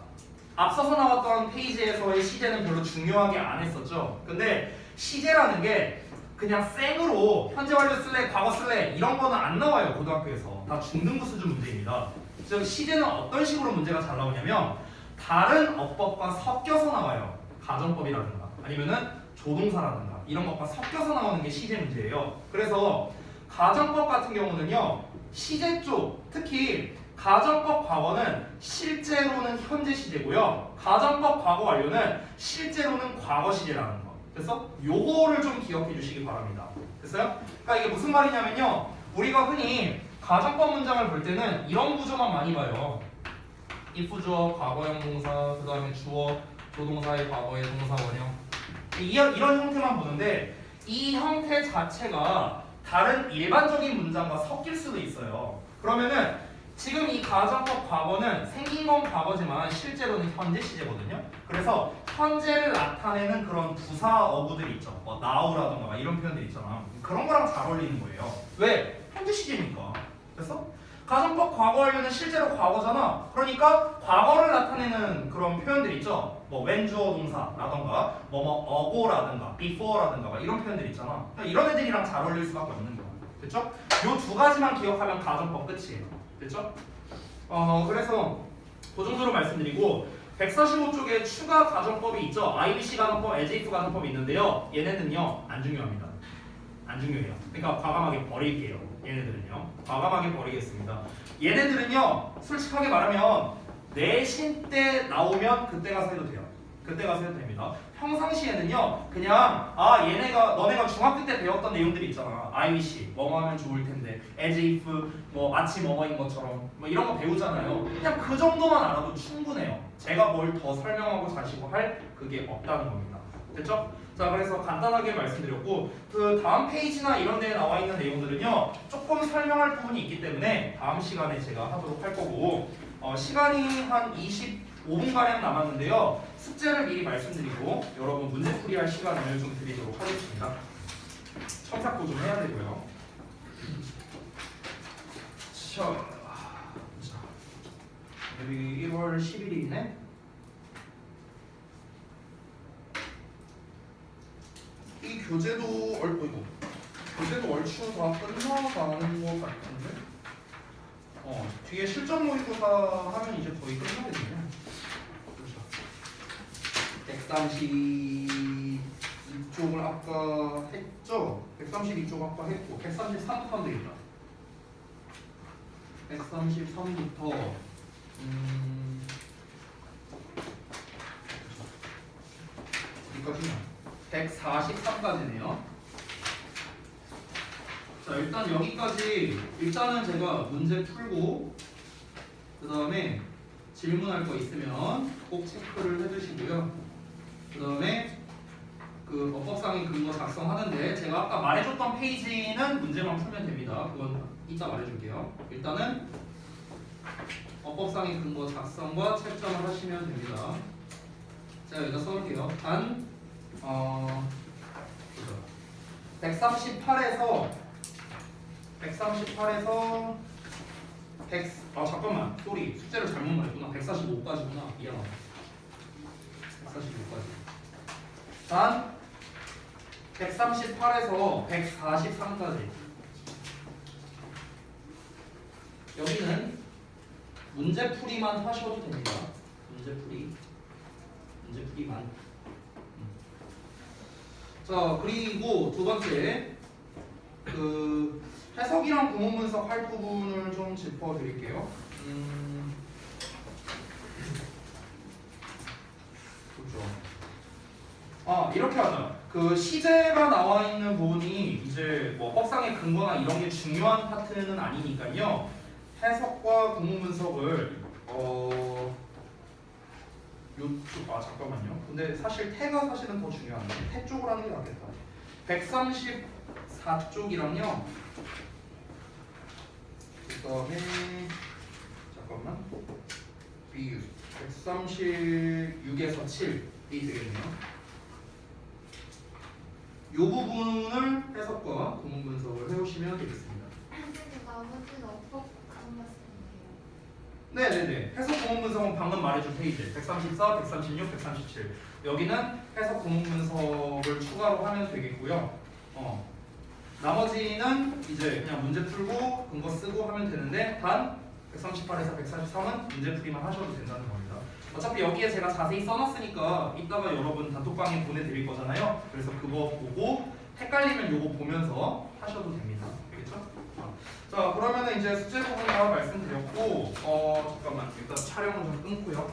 앞서서 나왔던 페이지에서의 시제는 별로 중요하게 안 했었죠. 근데 시제라는 게 그냥 생으로 현재 완료 쓸래, 과거 쓸래 이런 거는 안 나와요. 고등학교에서. 다 중등부 수준 문제입니다. 즉 시제는 어떤 식으로 문제가 잘 나오냐면 다른 어법과 섞여서 나와요. 가정법이라든가 아니면은 조동사라든가 이런 것과 섞여서 나오는 게 시제 문제예요. 그래서 가정법 같은 경우는요, 시제 쪽, 특히 가정법 과거는 실제로는 현재 시제고요, 가정법 과거 완료는 실제로는 과거 시제라는 거. 그래서 요거를 좀 기억해 주시기 바랍니다. 됐어요? 그러니까 이게 무슨 말이냐면요, 우리가 흔히 가정법 문장을 볼 때는 이런 구조만 많이 봐요. if 주어, 과거형 동사, 그 다음에 주어, 조동사의 과거의 동사 원형, 이런 형태만 보는데 이 형태 자체가 다른 일반적인 문장과 섞일 수도 있어요. 그러면은 지금 이 가정법 과거는 생긴 건 과거지만 실제로는 현재 시제거든요. 그래서 현재를 나타내는 그런 부사 어구들이 있죠. 뭐 now라던가 이런 표현들 있잖아. 그런 거랑 잘 어울리는 거예요. 왜? 현재 시제니까. 그래서 가정법 과거 완료는 실제로 과거잖아. 그러니까 과거를 나타내는 그런 표현들 있죠. 뭐 when 주어 동사라던가 뭐뭐 ago라든가 before라든가 막 이런 표현들 있잖아. 그러니까 이런 애들이랑 잘 어울릴 수밖에 없는 거야. 됐죠? 요 두 가지만 기억하면 가정법 끝이에요. 됐죠? 그래서 그 정도로 말씀드리고 145쪽에 추가 가정법이 있죠. IBC 가정법, as-if 가정법이 있는데요. 얘네는요 안 중요합니다. 안 중요해요. 그러니까 과감하게 버릴게요. 얘네들은요 과감하게 버리겠습니다. 얘네들은요 솔직하게 말하면 내신 때 나오면 그때 가서 해도 돼요. 그때 가서 해도 됩니다. 평상시에는요 그냥 너네가 중학교 때 배웠던 내용들이 있잖아. IBC 뭐뭐 하면 좋을 텐데, as if 뭐 마치 뭐뭐인 것처럼 뭐 이런 거 배우잖아요. 그냥 그 정도만 알아도 충분해요. 제가 뭘 더 설명하고 자시고 할 그게 없다는 겁니다. 됐죠? 자, 그래서 간단하게 말씀드렸고 그 다음 페이지나 이런 데에 나와 있는 내용들은요 조금 설명할 부분이 있기 때문에 다음 시간에 제가 하도록 할 거고, 시간이 한 25분가량 남았는데요, 숙제를 미리 말씀드리고 여러분 문제풀이 할 시간을 좀 드리도록 하겠습니다. 첨삭도 좀 해야 되고요. 자, 여기 1월 11일이네. 이 교재도 얼추 다 끝나가는 것 같은데? 뒤에 실전 모의고사 하면 이제 거의 끝나겠네요. 그렇죠. 132쪽을 아까 했죠? 132쪽 아까 했고 133부터 하면 되겠다. 133부터 여기까지는 143까지네요. 자, 일단 여기까지 일단은 제가 문제 풀고 그 다음에 질문할 거 있으면 꼭 체크를 해두시고요. 그 다음에 그 어법상의 근거 작성하는데 제가 아까 말해줬던 페이지는 문제만 풀면 됩니다. 그건 이따 말해줄게요. 일단은 어법상의 근거 작성과 채점을 하시면 됩니다. 제가 여기다 써놓을게요. 단 138에서 100 잠깐만, 쏘리, 숙제를 잘못 말했구나. 145까지구나. 미안하다. 145까지. 단 138에서 143까지. 여기는 문제풀이만 하셔도 됩니다. 문제풀이만. 자, 그리고 두 번째, 그 해석이랑 구문 분석 할 부분을 좀 짚어드릴게요. 그렇죠. 이렇게 하자. 그 시제가 나와 있는 부분이 이제 뭐 법상의 근거나 이런 게 중요한 파트는 아니니까요. 해석과 구문 분석을 잠깐만요. 근데 사실 태가 사실은 더 중요한데 태 쪽으로 하는 게 낫겠다. 134쪽이랑요. 그다음에 잠깐만. 비유 136에서 7이 되겠네요. 이 부분을 해석과 구문 분석을 해오시면 되겠습니다. 선생님 나머지는 어법 그런 말씀이세요? 네네네. 해석 구문 분석은 방금 말해준 페이지 134, 136, 137 여기는 해석 구문 분석을 추가로 하면 되겠고요. 나머지는 이제 그냥 문제 풀고 근거 쓰고 하면 되는데 단 138에서 143은 문제 풀이만 하셔도 된다는 겁니다. 어차피 여기에 제가 자세히 써놨으니까 이따가 여러분 단톡방에 보내드릴 거잖아요. 그래서 그거 보고 헷갈리면 요거 보면서 하셔도 됩니다. 알겠죠? 자, 그러면은 이제 숙제 부분 다 말씀드렸고 잠깐만 일단 촬영을 좀 끊고요.